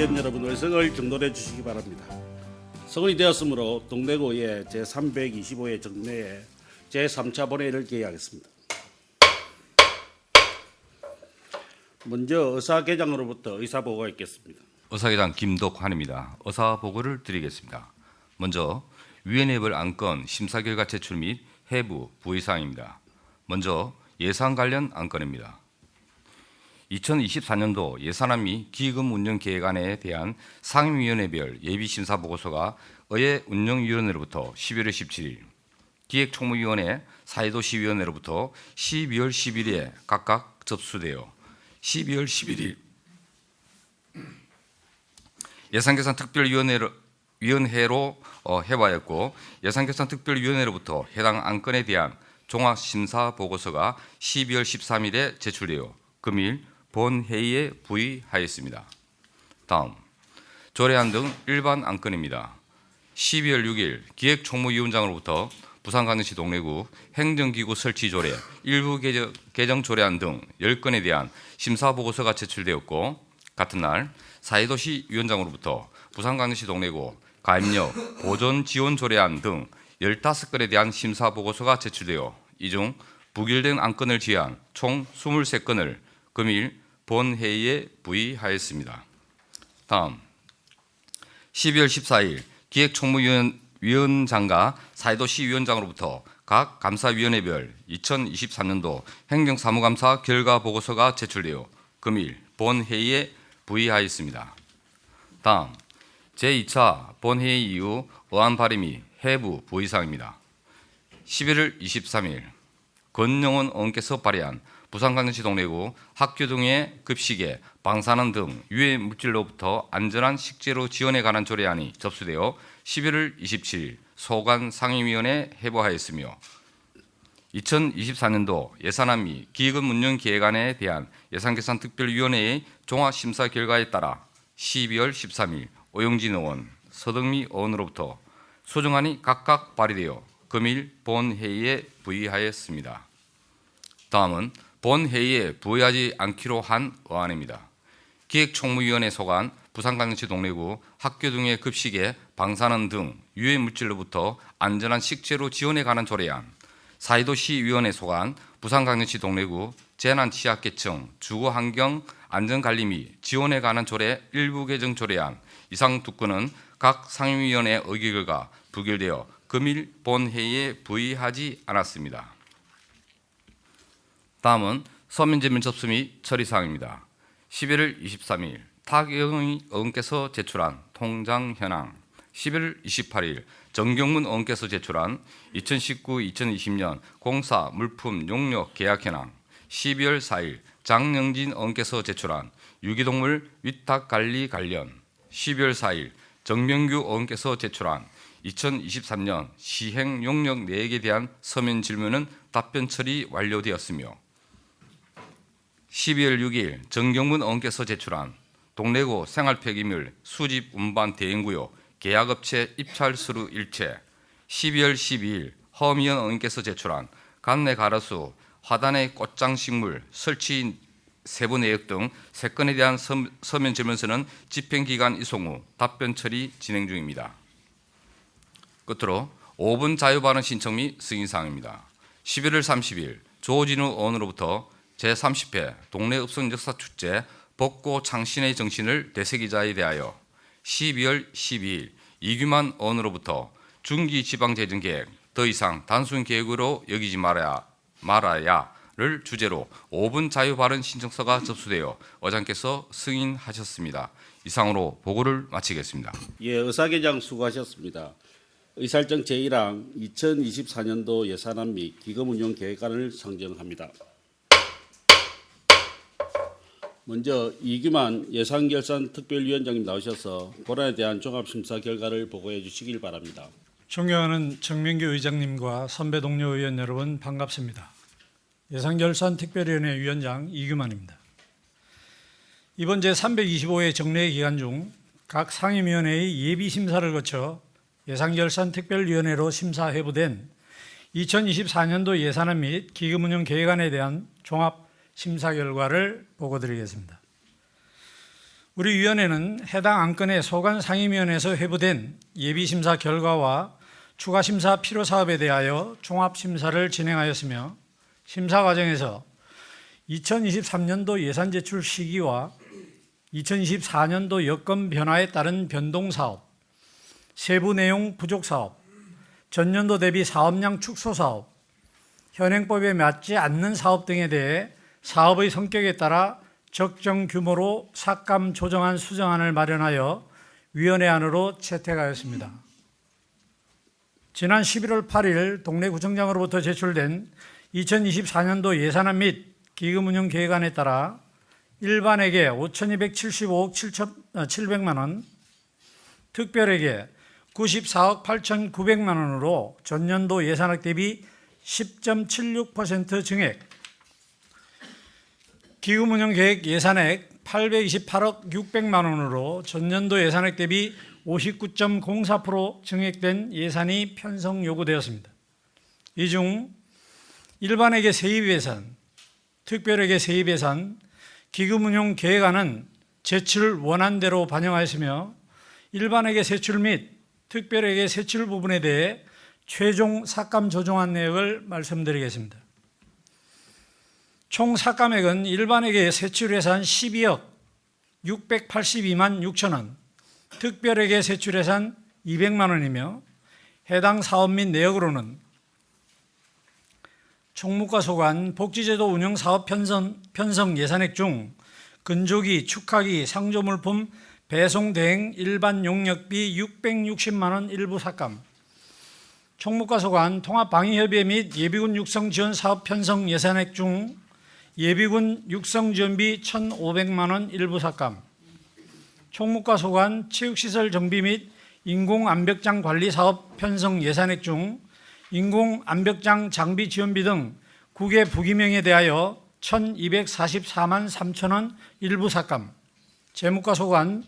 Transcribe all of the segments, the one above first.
의원 여러분 의석을 정돈해 주시기 바랍니다. 성원이 되었으므로 동래구의 제325회 정례에 제3차 본회의를 개의하겠습니다. 먼저 의사개장으로부터 의사보고가 있겠습니다. 의사개장 김덕환입니다. 의사보고를 드리겠습니다. 먼저 위원회별 안건 심사 결과 제출 및 해부 부의사항입니다. 먼저 예산 관련 안건입니다. 2024년도 예산안 및 기금 운영 계획안에 대한 상임위원회별 예비심사 보고서가 의회 운영위원회로부터 11월 17일, 기획총무위원회 사회도시위원회로부터 12월 10일에 각각 접수되어 12월 11일 예산결산특별위원회로 해부하였고, 예산결산특별위원회로부터 해당 안건에 대한 종합심사보고서가 12월 13일에 제출되어 금일 본회의에 부의하였습니다. 다음 조례안 등 일반 안건입니다. 12월 6일 기획총무위원장으로부터 부산광역시 동래구 행정기구 설치 조례 일부 개정 조례안 등 10건에 대한 심사보고서가 제출되었고, 같은 날 사회도시위원장으로부터 부산광역시 동래구 가입력 보존 지원 조례안 등 15건에 대한 심사보고서가 제출되어 이 중 부결된 안건을 제한 총 23건을 금일 본회의에 부의하였습니다. 다음 12월 14일 기획총무위원장과 사회도시위원장으로부터 각 감사위원회별 2023년도 행정사무감사 결과 보고서가 제출되어 금일 본회의에 부의하였습니다. 다음 제2차 본회의 이후 의안 발의 및 해부 부의사항입니다. 11월 23일 권영원 의원께서 발의한 부산광역시 동래구 학교 등의 급식에 방사능 등 유해 물질로부터 안전한 식재료 지원에 관한 조례안이 접수되어 11월 27일 소관 상임위원회에 해부하였으며, 2024년도 예산안 및 기금 운영 계획안에 대한 예산결산특별위원회의 종합심사 결과에 따라 12월 13일 오영진 의원, 서덕미 의원으로부터 소정안이 각각 발의되어 금일 본회의에 부의하였습니다. 다음은 본회의에 부의하지 않기로 한 의안입니다. 기획총무위원회 소관 부산광역시 동래구 학교 등의 급식에 방사능 등 유해 물질로부터 안전한 식재료 지원에 관한 조례안, 사회도시위원회 소관 부산광역시 동래구 재난취약계층 주거환경 안전관리 및 지원에 관한 조례 일부 개정 조례안, 이상 두 건은 각 상임위원회 의결 결과 부결되어 금일 본회의에 부의하지 않았습니다. 다음은 서면제면 접수 및 처리사항입니다. 11월 23일 타경의 의원께서 제출한 통장 현황, 11월 28일 정경문 의원께서 제출한 2019-2020년 공사 물품 용역 계약 현황, 12월 4일 장영진 의원께서 제출한 유기동물 위탁관리 관련, 12월 4일 정명규 의원께서 제출한 2023년 시행 용역 내역에 대한 서면 질문은 답변 처리 완료되었으며, 12월 6일 정경문 의원께서 제출한 동래구 생활폐기물 수집 운반 대행구역 계약업체 입찰 서류 일체, 12월 12일 허미연 의원께서 제출한 관내 가로수 화단의 꽃장식물 설치 세부 내역 등 3건에 대한 서면 질문서는 집행기간 이송 후 답변 처리 진행 중입니다. 끝으로 5분 자유발언 신청 및 승인사항입니다. 11월 30일 조진우 의원으로부터 제30회 동래읍성 역사 축제 벚꽃 창신의 정신을 되새기자에 대하여 12월 12일 이규만 의원으로부터 중기지방재정계획 더 이상 단순 계획으로 여기지 말아야를 주제로 5분 자유발언 신청서가 접수되어 의장께서 승인하셨습니다. 이상으로 보고를 마치겠습니다. 예, 의사개장 수고하셨습니다. 의사일정 제1항 2024년도 예산안 및 기금운용 계획안을 상정합니다. 먼저 이규만 예산결산특별위원장님 나오셔서 본안에 대한 종합심사 결과를 보고해 주시길 바랍니다. 존경하는 정명규 의장님과 선배 동료 의원 여러분 반갑습니다. 예산결산특별위원회 위원장 이규만입니다. 이번 제325회 정례 기간 중 각 상임위원회의 예비심사를 거쳐 예산결산특별위원회로 심사 회부된 2024년도 예산안 및 기금운용 계획안에 대한 종합 심사 결과를 보고드리겠습니다. 우리 위원회는 해당 안건의 소관 상임위원회에서 회부된 예비심사 결과와 추가심사 필요사업에 대하여 종합심사를 진행하였으며 심사 과정에서 2023년도 예산 제출 시기와 2024년도 여건 변화에 따른 변동사업, 세부 내용 부족사업, 전년도 대비 사업량 축소사업, 현행법에 맞지 않는 사업 등에 대해 사업의 성격에 따라 적정 규모로 삭감 조정안 수정안을 마련하여 위원회 안으로 채택하였습니다. 지난 11월 8일 동래구청장으로부터 제출된 2024년도 예산안 및 기금 운영 계획안에 따라 일반에게 5,275억 700만 원, 특별에게 94억 8,900만 원으로 전년도 예산액 대비 10.76% 증액, 기금 운영 계획 예산액 828억 600만 원으로 전년도 예산액 대비 59.04% 증액된 예산이 편성 요구되었습니다. 이 중 일반에게 세입 예산, 특별에게 세입 예산, 기금 운용 계획안은 제출 원안대로 반영하였으며 일반에게 세출 및 특별에게 세출 부분에 대해 최종 삭감 조정안 내역을 말씀드리겠습니다. 총 삭감액은 일반에게 세출 예산 12억 682만 6천 원, 특별에게 세출 예산 200만 원이며 해당 사업 및 내역으로는 총무과 소관 복지제도 운영 사업 편성 예산액 중 근조기, 축하기, 상조물품 배송 대행 일반 용역비 660만 원 일부 삭감, 총무과 소관 통합방위협의회 및 예비군 육성 지원 사업 편성 예산액 중 예비군 육성 지원비 1,500만 원 일부 삭감, 총무과 소관 체육시설 정비 및 인공암벽장 관리 사업 편성 예산액 중 인공암벽장 장비 지원비 등 국외 부기명에 대하여 1,244만 3천 원 일부 삭감, 재무과 소관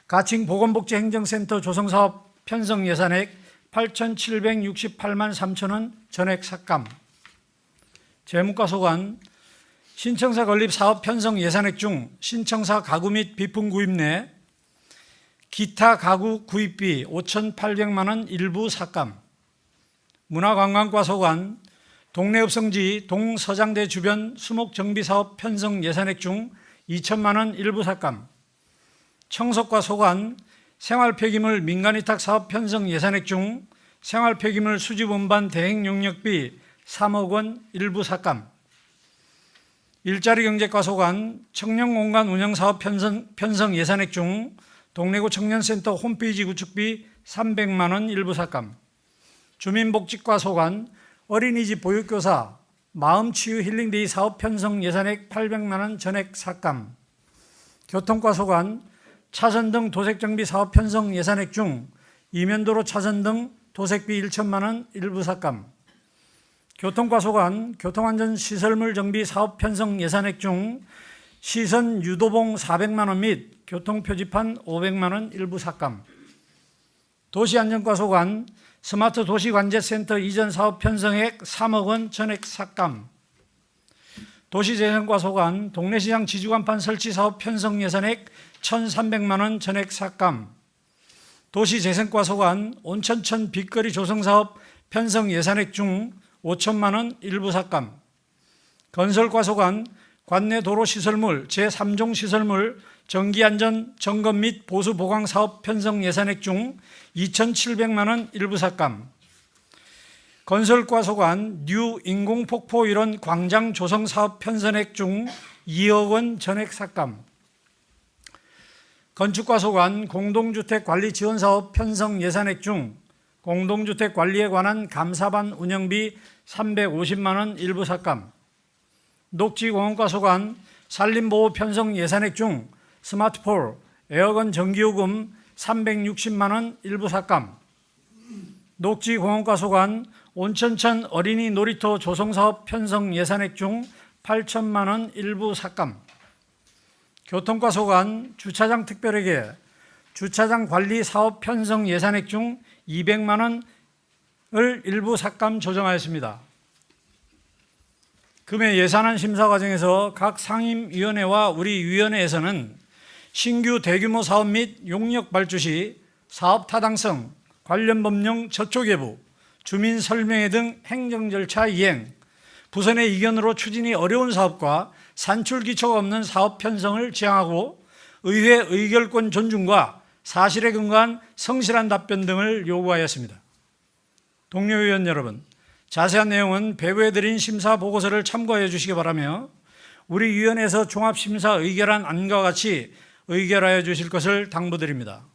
가칭 보건복지행정센터 조성사업 편성 예산액 8,768만 3천 원 전액 삭감, 재무과 소관 신청사 건립 사업 편성 예산액 중 신청사 가구 및 비품 구입 내 기타 가구 구입비 5,800만 원 일부 삭감, 문화관광과 소관 동래읍성지 동서장대 주변 수목 정비 사업 편성 예산액 중 2천만 원 일부 삭감, 청석과 소관 생활폐기물 민간위탁 사업 편성 예산액 중 생활폐기물 수집 운반 대행 용역비 3억 원 일부 삭감, 일자리경제과 소관 청년공간 운영사업 편성 예산액 중 동래구 청년센터 홈페이지 구축비 300만 원 일부 삭감, 주민복지과 소관 어린이집 보육교사 마음치유 힐링데이 사업 편성 예산액 800만 원 전액 삭감, 교통과 소관 차선 등 도색정비 사업 편성 예산액 중 이면도로 차선 등 도색비 1천만 원 일부 삭감, 교통과 소관 교통안전시설물 정비 사업 편성 예산액 중 시선 유도봉 400만 원 및 교통표지판 500만 원 일부 삭감, 도시안전과 소관 스마트 도시관제센터 이전 사업 편성액 3억 원 전액 삭감, 도시재생과 소관 동래시장 지주간판 설치 사업 편성 예산액 1,300만 원 전액 삭감, 도시재생과 소관 온천천 빗거리 조성사업 편성 예산액 중 5천만 원 일부 삭감, 건설과 소관 관내 도로시설물 제3종 시설물 정기안전 점검 및 보수 보강 사업 편성 예산액 중 2,700만 원 일부 삭감, 건설과 소관 뉴 인공폭포 일원 광장 조성 사업 편성액 중 2억 원 전액 삭감, 건축과 소관 공동주택 관리 지원 사업 편성 예산액 중 공동주택 관리에 관한 감사반 운영비 350만 원 일부 삭감, 녹지공원과 소관 산림보호 편성 예산액 중 스마트폴, 에어건 전기요금 360만 원 일부 삭감, 녹지공원과 소관 온천천 어린이 놀이터 조성사업 편성 예산액 중 8천만 원 일부 삭감, 교통과 소관 주차장 특별에게 주차장 관리 사업 편성 예산액 중 200만 원을 일부 삭감 조정하였습니다. 금해 예산안 심사 과정에서 각 상임위원회와 우리 위원회에서는 신규 대규모 사업 및 용역 발주 시 사업 타당성, 관련 법령 저촉 여부, 주민 설명회 등 행정 절차 이행, 부선의 이견으로 추진이 어려운 사업과 산출 기초가 없는 사업 편성을 지향하고 의회 의결권 존중과 사실에 근거한 성실한 답변 등을 요구하였습니다. 동료 의원 여러분, 자세한 내용은 배부해드린 심사 보고서를 참고해 주시기 바라며 우리 위원회에서 종합심사 의결한 안과 같이 의결하여 주실 것을 당부드립니다.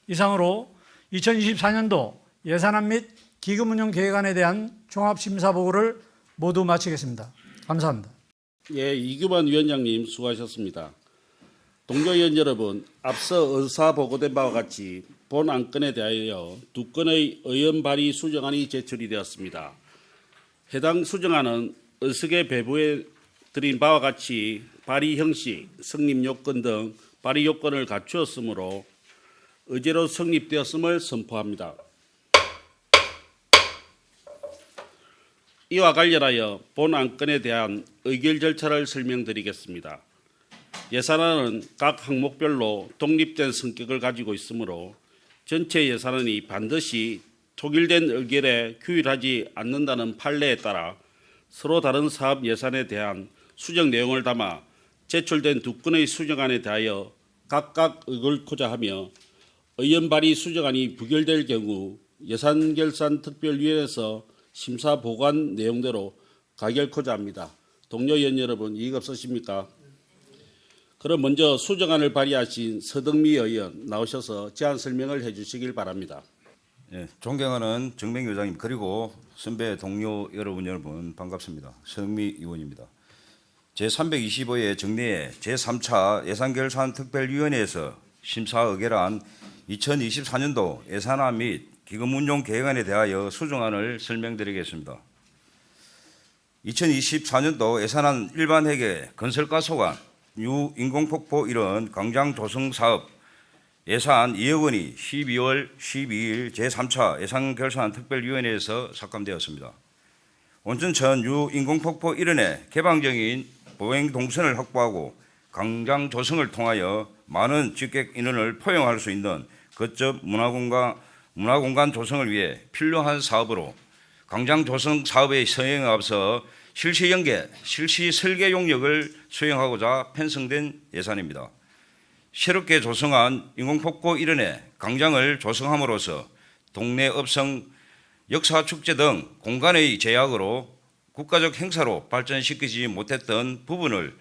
이상으로 2024년도 예산안 및 기금운용 계획안에 대한 종합심사 보고를 모두 마치겠습니다. 감사합니다. 예, 이규만 위원장님 수고하셨습니다. 동료 의원 여러분, 앞서 의사 보고된 바와 같이 본 안건에 대하여 2건의 의원 발의 수정안이 제출이 되었습니다. 해당 수정안은 의석에 배부해 드린 바와 같이 발의 형식, 성립 요건 등 발의 요건을 갖추었으므로 의제로 성립되었음을 선포합니다. 이와 관련하여 본 안건에 대한 의결 절차를 설명드리겠습니다. 예산안은 각 항목별로 독립된 성격을 가지고 있으므로 전체 예산안이 반드시 통일된 의결에 규율하지 않는다는 판례에 따라 서로 다른 사업 예산에 대한 수정 내용을 담아 제출된 2건의 수정안에 대하여 각각 의결코자 하며 의원 발의 수정안이 부결될 경우 예산결산특별위원회에서 심사 보관 내용대로 가결코자 합니다. 동료 의원 여러분, 이의 없으십니까? 그럼 먼저 수정안을 발의하신 서덕미 의원 나오셔서 제안 설명을 해주시길 바랍니다. 예, 존경하는 정맹 의장님 그리고 선배 동료 여러분 반갑습니다. 서덕미 의원입니다. 제325회 정례에 제3차 예산결산특별위원회에서 심사 의결한 2024년도 예산안 및 기금운용 계획안에 대하여 수정안을 설명드리겠습니다. 2024년도 예산안 일반회계 건설가소관 유인공폭포 1원 광장 조성 사업 예산 2억 원이 12월 12일 제3차 예산결산특별위원회에서 삭감되었습니다. 온천천 유인공폭포 1원의 개방적인 보행 동선을 확보하고 광장 조성을 통하여 많은 집객 인원을 포용할 수 있는 거점 문화공간 조성을 위해 필요한 사업으로 광장 조성 사업의 서행에 앞서 실시 연계, 실시 설계 용역을 수행하고자 편성된 예산입니다. 새롭게 조성한 인공폭포 일원의 광장을 조성함으로써 동네 업성, 역사축제 등 공간의 제약으로 국가적 행사로 발전시키지 못했던 부분을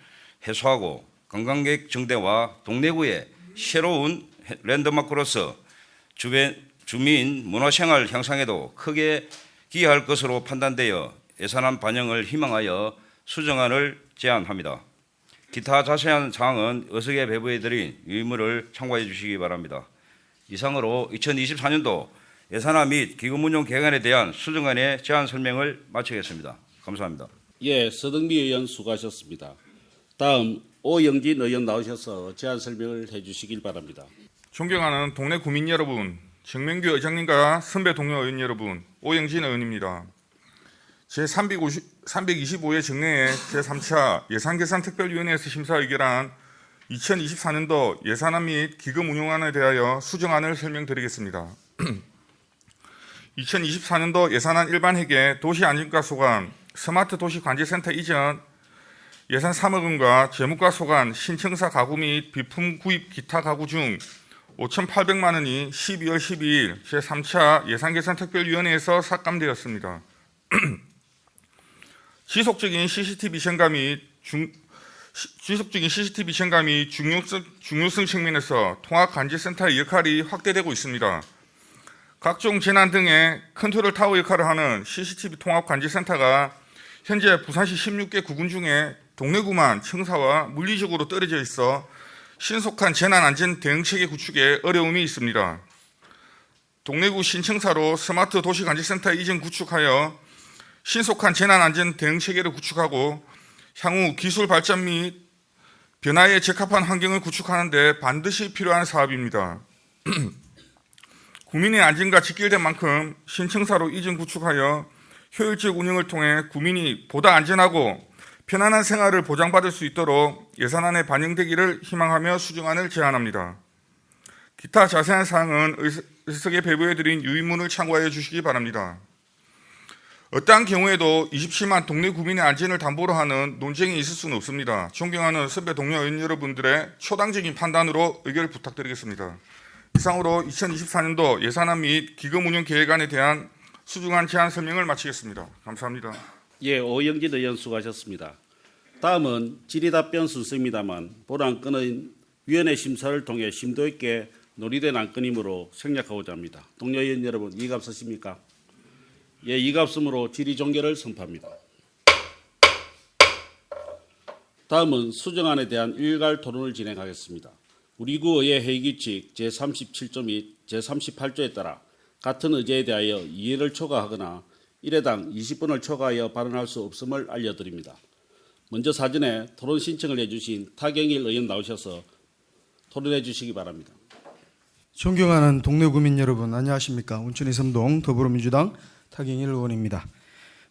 해소하고 관광객 증대와 동래구의 새로운 랜드마크로서 주민 문화생활 향상에도 크게 기여할 것으로 판단되어 예산안 반영을 희망하여 수정안을 제안합니다. 기타 자세한 사항은 의석에 배부해드린 의무를 참고해 주시기 바랍니다. 이상으로 2024년도 예산안 및 기금운용 계획안에 대한 수정안의 제안 설명을 마치겠습니다. 감사합니다. 예, 서덕미 의원 수고하셨습니다. 다음 오영진 의원 나오셔서 제안 설명을 해주시길 바랍니다. 존경하는 동네 구민 여러분, 정명규 의장님과 선배 동료 의원 여러분, 오영진 의원입니다. 제325회 정례에 제3차 예산결산특별위원회에서 심사 의결한 2024년도 예산안 및 기금운용안에 대하여 수정안을 설명드리겠습니다. 2024년도 예산안 일반회계 도시안전과소관 스마트 도시관제센터 이전 예산 3억 원과 재무과소관 신청사 가구 및 비품 구입 기타 가구 중 5,800만 원이 12월 12일 제3차 예산결산특별위원회에서 삭감되었습니다. 지속적인 CCTV 시청가 및 중요성 측면에서 통합관제센터의 역할이 확대되고 있습니다. 각종 재난 등의 컨트롤 타워 역할을 하는 CCTV 통합관제센터가 현재 부산시 16개 구군 중에 동래구만 청사와 물리적으로 떨어져 있어 신속한 재난안전 대응체계 구축에 어려움이 있습니다. 동래구 신청사로 스마트 도시관제센터 이전 구축하여 신속한 재난안전 대응체계를 구축하고 향후 기술 발전 및 변화에 적합한 환경을 구축하는 데 반드시 필요한 사업입니다. 국민의 안전과 직결된 만큼 신청사로 이전 구축하여 효율적 운영을 통해 국민이 보다 안전하고 편안한 생활을 보장받을 수 있도록 예산안에 반영되기를 희망하며 수정안을 제안합니다. 기타 자세한 사항은 의석에 배부해드린 유인문을 참고하여 주시기 바랍니다. 어떠한 경우에도 27만 동네 구민의 안전을 담보로 하는 논쟁이 있을 수는 없습니다. 존경하는 선배 동료 의원 여러분들의 초당적인 판단으로 의결을 부탁드리겠습니다. 이상으로 2024년도 예산안 및 기금 운영 계획안에 대한 수중한 제안 설명을 마치겠습니다. 감사합니다. 예, 오영진 의원 수고하셨습니다. 다음은 질의답변 순서입니다만 본 안건은 위원회 심사를 통해 심도 있게 논의된 안건이므로 생략하고자 합니다. 동료 의원 여러분, 이의가 없으십니까? 예, 이의가 없으므로 질의 종결을 선포합니다. 다음은 수정안에 대한 일괄 토론을 진행하겠습니다. 우리 구의회 회의규칙 제37조 및 제38조에 따라 같은 의제에 대하여 이해를 초과하거나 1회당 20분을 초과하여 발언할 수 없음을 알려드립니다. 먼저 사전에 토론 신청을 해주신 타경일 의원 나오셔서 토론해 주시기 바랍니다. 존경하는 동네 구민 여러분, 안녕하십니까? 운천이 섬동 더불어민주당 타경일 의원입니다.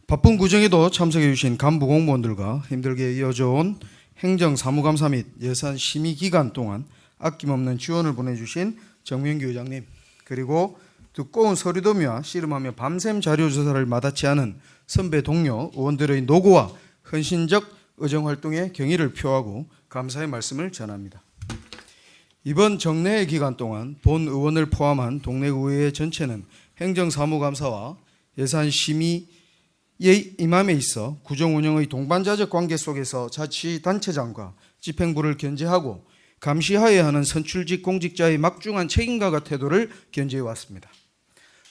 바쁜 구정에도 참석해 주신 간부 공무원들과 힘들게 이어져온 행정사무감사 및 예산 심의 기간 동안 아낌없는 지원을 보내주신 정명규 의장님, 그리고 두꺼운 서류더미와 씨름하며 밤샘 자료조사를 마다치 않은 선배 동료 의원들의 노고와 헌신적 의정활동에 경의를 표하고 감사의 말씀을 전합니다. 이번 정례의 기간 동안 본 의원을 포함한 동래구의회 전체는 행정사무감사와 예산심의에 임함에 있어 구정운영의 동반자적 관계 속에서 자치단체장과 집행부를 견제하고 감시하여야 하는 선출직 공직자의 막중한 책임감과 태도를 견지해 왔습니다.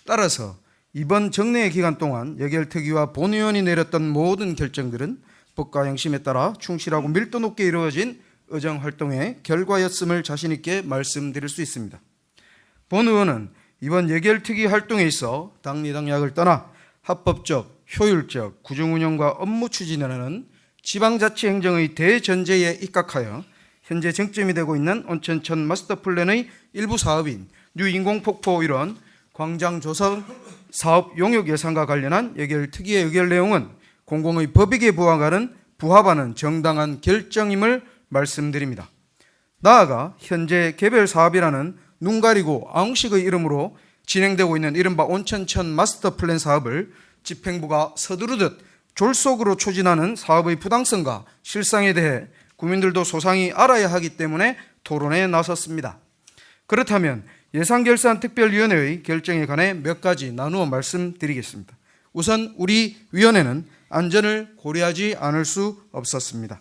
따라서 이번 정례의 기간 동안 예결특위와 본의원이 내렸던 모든 결정들은 법과 양심에 따라 충실하고 밀도 높게 이루어진 의정활동의 결과였음을 자신 있게 말씀드릴 수 있습니다. 본 의원은 이번 예결특위 활동에 있어 당리당략을 떠나 합법적, 효율적 구정운영과 업무 추진을 하는 지방자치행정의 대전제에 입각하여 현재 쟁점이 되고 있는 온천천 마스터플랜의 일부 사업인 뉴인공폭포 일원 광장조성 사업 용역 예산과 관련한 예결특위의 의결 내용은 공공의 법익에 부합하는 정당한 결정임을 말씀드립니다. 나아가 현재 개별 사업이라는 눈 가리고 아웅식의 이름으로 진행되고 있는 이른바 온천천 마스터플랜 사업을 집행부가 서두르듯 졸속으로 추진하는 사업의 부당성과 실상에 대해 국민들도 소상히 알아야 하기 때문에 토론에 나섰습니다. 그렇다면 예산결산특별위원회의 결정에 관해 몇 가지 나누어 말씀드리겠습니다. 우선 우리 위원회는 안전을 고려하지 않을 수 없었습니다.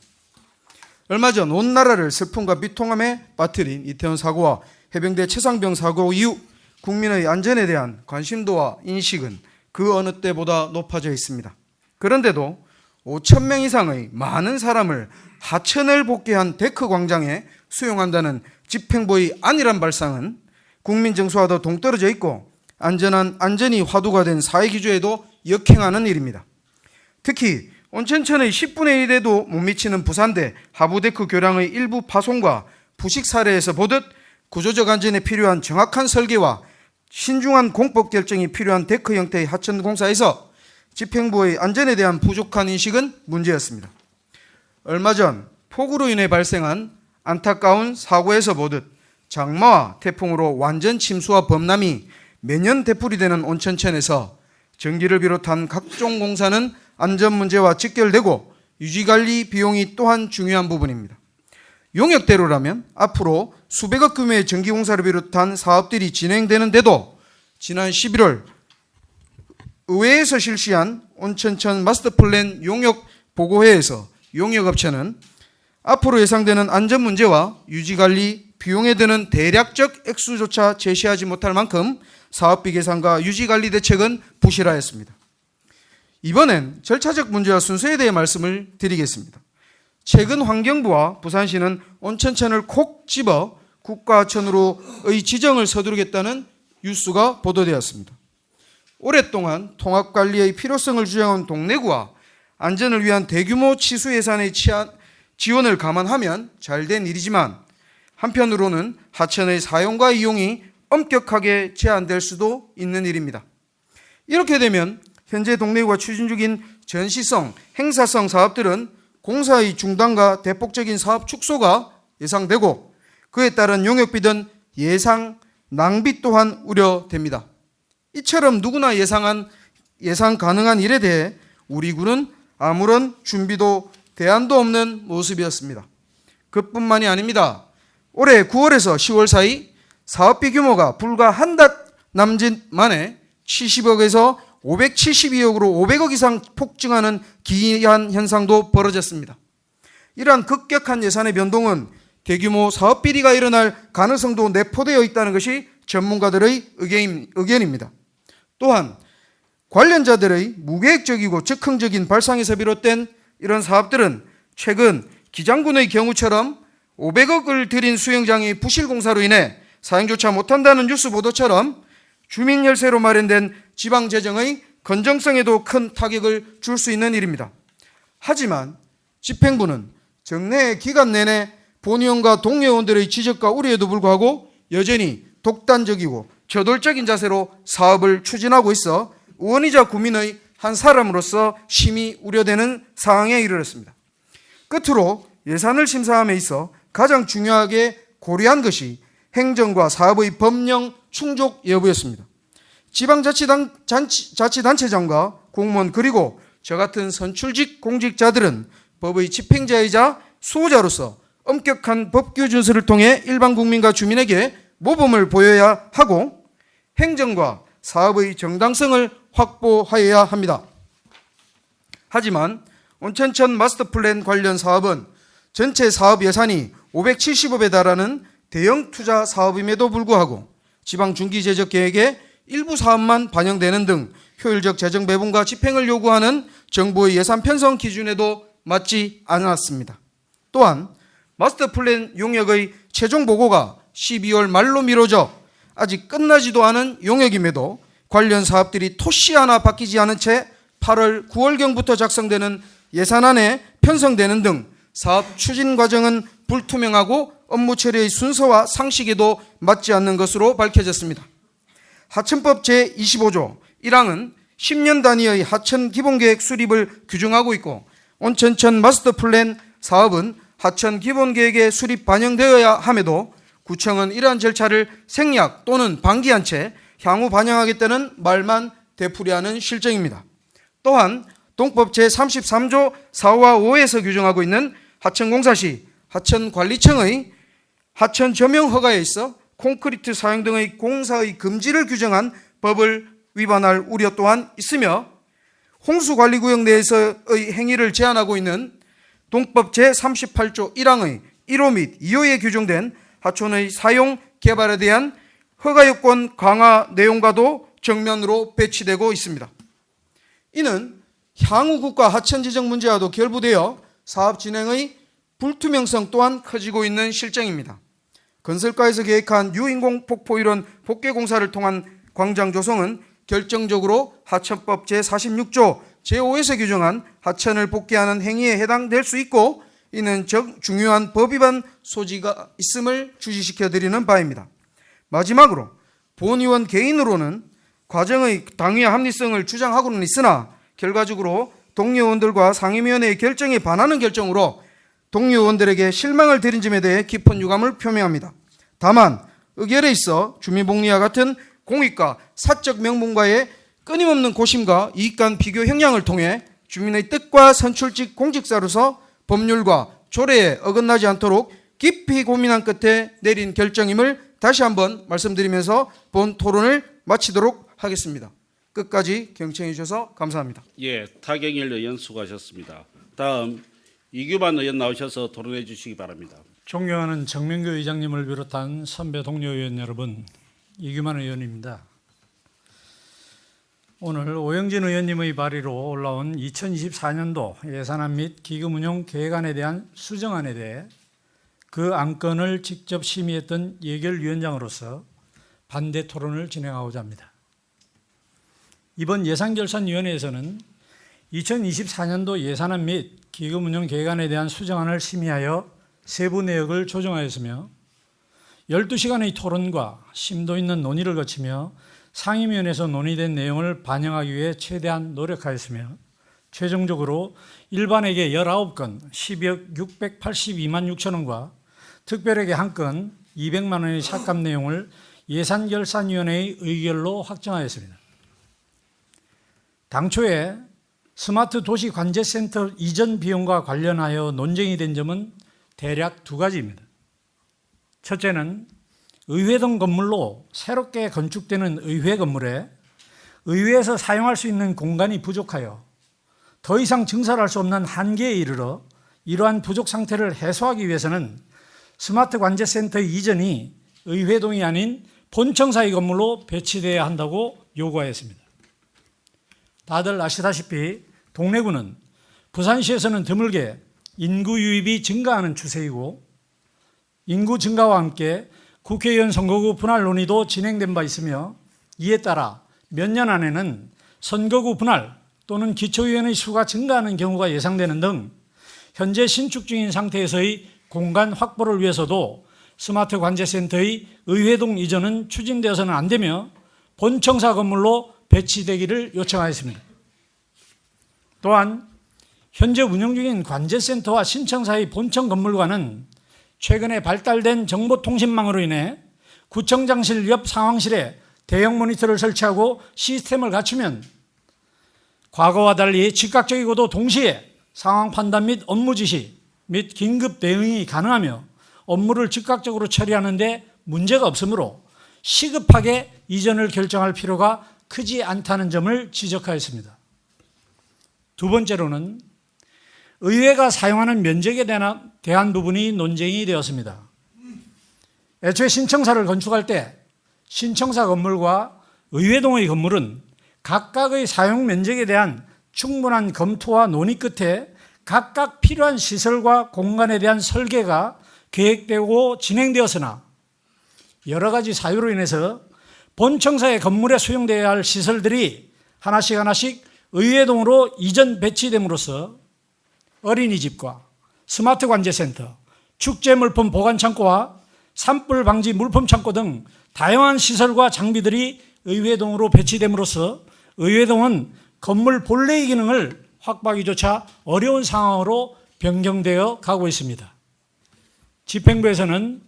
얼마 전 온 나라를 슬픔과 비통함에 빠뜨린 이태원 사고와 해병대 최상병 사고 이후 국민의 안전에 대한 관심도와 인식은 그 어느 때보다 높아져 있습니다. 그런데도 5,000명 이상의 많은 사람을 하천을 복귀한 데크 광장에 수용한다는 집행부의 안일한 발상은 국민 정서와도 동떨어져 있고 안전이 화두가 된 사회기조에도 역행하는 일입니다. 특히 온천천의 10분의 1에도 못 미치는 부산대 하부데크 교량의 일부 파손과 부식 사례에서 보듯 구조적 안전에 필요한 정확한 설계와 신중한 공법 결정이 필요한 데크 형태의 하천 공사에서 집행부의 안전에 대한 부족한 인식은 문제였습니다. 얼마 전 폭우로 인해 발생한 안타까운 사고에서 보듯 장마와 태풍으로 완전 침수와 범람이 매년 되풀이되는 온천천에서 전기를 비롯한 각종 공사는 안전 문제와 직결되고 유지관리 비용이 또한 중요한 부분입니다. 용역대로라면 앞으로 수백억 규모의 전기공사를 비롯한 사업들이 진행되는데도 지난 11월 의회에서 실시한 온천천 마스터플랜 용역 보고회에서 용역업체는 앞으로 예상되는 안전 문제와 유지관리 비용에 드는 대략적 액수조차 제시하지 못할 만큼 사업비 계산과 유지관리 대책은 부실하였습니다. 이번엔 절차적 문제와 순서에 대해 말씀을 드리겠습니다. 최근 환경부와 부산시는 온천천을 콕 집어 국가하천으로의 지정을 서두르겠다는 뉴스가 보도되었습니다. 오랫동안 통합관리의 필요성을 주장한 동래구와 안전을 위한 대규모 치수 예산의 지원을 감안하면 잘된 일이지만 한편으로는 하천의 사용과 이용이 엄격하게 제한될 수도 있는 일입니다. 이렇게 되면 현재 동래구가 추진 중인 전시성, 행사성 사업들은 공사의 중단과 대폭적인 사업 축소가 예상되고 그에 따른 용역비 등 예상 낭비 또한 우려됩니다. 이처럼 누구나 예상 가능한 일에 대해 우리 군은 아무런 준비도 대안도 없는 모습이었습니다. 그뿐만이 아닙니다. 올해 9월에서 10월 사이 사업비 규모가 불과 한 달 남짓 만에 70억에서 572억으로 500억 이상 폭증하는 기이한 현상도 벌어졌습니다. 이러한 급격한 예산의 변동은 대규모 사업 비리가 일어날 가능성도 내포되어 있다는 것이 전문가들의 의견입니다. 또한 관련자들의 무계획적이고 즉흥적인 발상에서 비롯된 이런 사업들은 최근 기장군의 경우처럼 500억을 들인 수영장이 부실 공사로 인해 사용조차 못한다는 뉴스 보도처럼 주민 혈세로 마련된 지방 재정의 건정성에도 큰 타격을 줄 수 있는 일입니다. 하지만 집행부는 정례 기간 내내 본의원과 동료원들의 지적과 우려에도 불구하고 여전히 독단적이고 저돌적인 자세로 사업을 추진하고 있어 의원이자 구민의 한 사람으로서 심히 우려되는 상황에 이르렀습니다. 끝으로 예산을 심사함에 있어 가장 중요하게 고려한 것이 행정과 사업의 법령 충족 여부였습니다. 지방자치단체장과 공무원 그리고 저 같은 선출직 공직자들은 법의 집행자이자 수호자로서 엄격한 법규 준수를 통해 일반 국민과 주민에게 모범을 보여야 하고 행정과 사업의 정당성을 확보하여야 합니다. 하지만 온천천 마스터플랜 관련 사업은 전체 사업 예산이 570억에 달하는 대형 투자 사업임에도 불구하고 지방중기재정계획에 일부 사업만 반영되는 등 효율적 재정 배분과 집행을 요구하는 정부의 예산 편성 기준에도 맞지 않았습니다. 또한 마스터플랜 용역의 최종 보고가 12월 말로 미뤄져 아직 끝나지도 않은 용역임에도 관련 사업들이 토시 하나 바뀌지 않은 채 8월, 9월경부터 작성되는 예산안에 편성되는 등 사업 추진 과정은 불투명하고 업무 처리의 순서와 상식에도 맞지 않는 것으로 밝혀졌습니다. 하천법 제25조 1항은 10년 단위의 하천 기본계획 수립을 규정하고 있고 온천천 마스터플랜 사업은 하천 기본계획에 수립 반영되어야 함에도 구청은 이러한 절차를 생략 또는 방기한 채 향후 반영하겠다는 말만 되풀이하는 실정입니다. 또한 동법 제33조 4와 5에서 규정하고 있는 하천공사 시 하천관리청의 하천 점용 허가에 있어 콘크리트 사용 등의 공사의 금지를 규정한 법을 위반할 우려 또한 있으며 홍수관리구역 내에서의 행위를 제한하고 있는 동법 제38조 1항의 1호 및 2호에 규정된 하천의 사용 개발에 대한 허가요건 강화 내용과도 정면으로 배치되고 있습니다. 이는 향후 국가 하천지정 문제와도 결부되어 사업 진행의 불투명성 또한 커지고 있는 실정입니다. 건설과에서 계획한 유인공 폭포 이론 복개 공사를 통한 광장 조성은 결정적으로 하천법 제46조 제5에서 규정한 하천을 복개하는 행위에 해당될 수 있고 이는 중요한 법 위반 소지가 있음을 주시시켜 드리는 바입니다. 마지막으로 본의원 개인으로는 과정의 당위와 합리성을 주장하고는 있으나 결과적으로 동료원들과 상임위원회의 결정에 반하는 결정으로 동료원들에게 실망을 드린 점에 대해 깊은 유감을 표명합니다. 다만 의결에 있어 주민복리와 같은 공익과 사적 명분과의 끊임없는 고심과 이익간 비교 형량을 통해 주민의 뜻과 선출직 공직자로서 법률과 조례에 어긋나지 않도록 깊이 고민한 끝에 내린 결정임을 다시 한번 말씀드리면서 본 토론을 마치도록 하겠습니다. 끝까지 경청해 주셔서 감사합니다. 예, 타경일 의원 수고하셨습니다. 다음 이규만 의원 나오셔서 토론해 주시기 바랍니다. 존경하는 정명교 의장님을 비롯한 선배 동료 의원 여러분, 이규만 의원입니다. 오늘 오영진 의원님의 발의로 올라온 2024년도 예산안 및 기금운용 계획안에 대한 수정안에 대해 그 안건을 직접 심의했던 예결위원장으로서 반대 토론을 진행하고자 합니다. 이번 예산결산위원회에서는 2024년도 예산안 및 기금운용 계획안에 대한 수정안을 심의하여 세부 내역을 조정하였으며 12시간의 토론과 심도 있는 논의를 거치며 상임위원회에서 논의된 내용을 반영하기 위해 최대한 노력하였으며 최종적으로 일반에게 19건 12억 682만 6천 원과 특별에게 1건 200만 원의 삭감 내용을 예산결산위원회의 의결로 확정하였습니다. 당초에 스마트 도시 관제센터 이전 비용과 관련하여 논쟁이 된 점은 대략 두 가지입니다. 첫째는 의회동 건물로 새롭게 건축되는 의회 건물에 의회에서 사용할 수 있는 공간이 부족하여 더 이상 증설할 수 없는 한계에 이르러 이러한 부족 상태를 해소하기 위해서는 스마트 관제센터 이전이 의회동이 아닌 본청사의 건물로 배치되어야 한다고 요구하였습니다. 다들 아시다시피 동래구는 부산시에서는 드물게 인구 유입이 증가하는 추세이고 인구 증가와 함께 국회의원 선거구 분할 논의도 진행된 바 있으며 이에 따라 몇 년 안에는 선거구 분할 또는 기초의원의 수가 증가하는 경우가 예상되는 등 현재 신축 중인 상태에서의 공간 확보를 위해서도 스마트 관제센터의 의회동 이전은 추진되어서는 안 되며 본청사 건물로 배치되기를 요청하였습니다. 또한 현재 운영 중인 관제센터와 신청사의 본청 건물과는 최근에 발달된 정보통신망으로 인해 구청장실 옆 상황실에 대형 모니터를 설치하고 시스템을 갖추면 과거와 달리 즉각적이고도 동시에 상황 판단 및 업무 지시 및 긴급 대응이 가능하며 업무를 즉각적으로 처리하는 데 문제가 없으므로 시급하게 이전을 결정할 필요가 크지 않다는 점을 지적하였습니다. 두 번째로는 의회가 사용하는 면적에 대한 부분이 논쟁이 되었습니다. 애초에 신청사를 건축할 때 신청사 건물과 의회동의 건물은 각각의 사용 면적에 대한 충분한 검토와 논의 끝에 각각 필요한 시설과 공간에 대한 설계가 계획되고 진행되었으나 여러 가지 사유로 인해서 본청사의 건물에 수용되어야 할 시설들이 하나씩 의회동으로 이전 배치됨으로써 어린이집과 스마트 관제센터, 축제물품 보관창고와 산불 방지 물품창고 등 다양한 시설과 장비들이 의회동으로 배치됨으로써 의회동은 건물 본래의 기능을 확보하기조차 어려운 상황으로 변경되어 가고 있습니다. 집행부에서는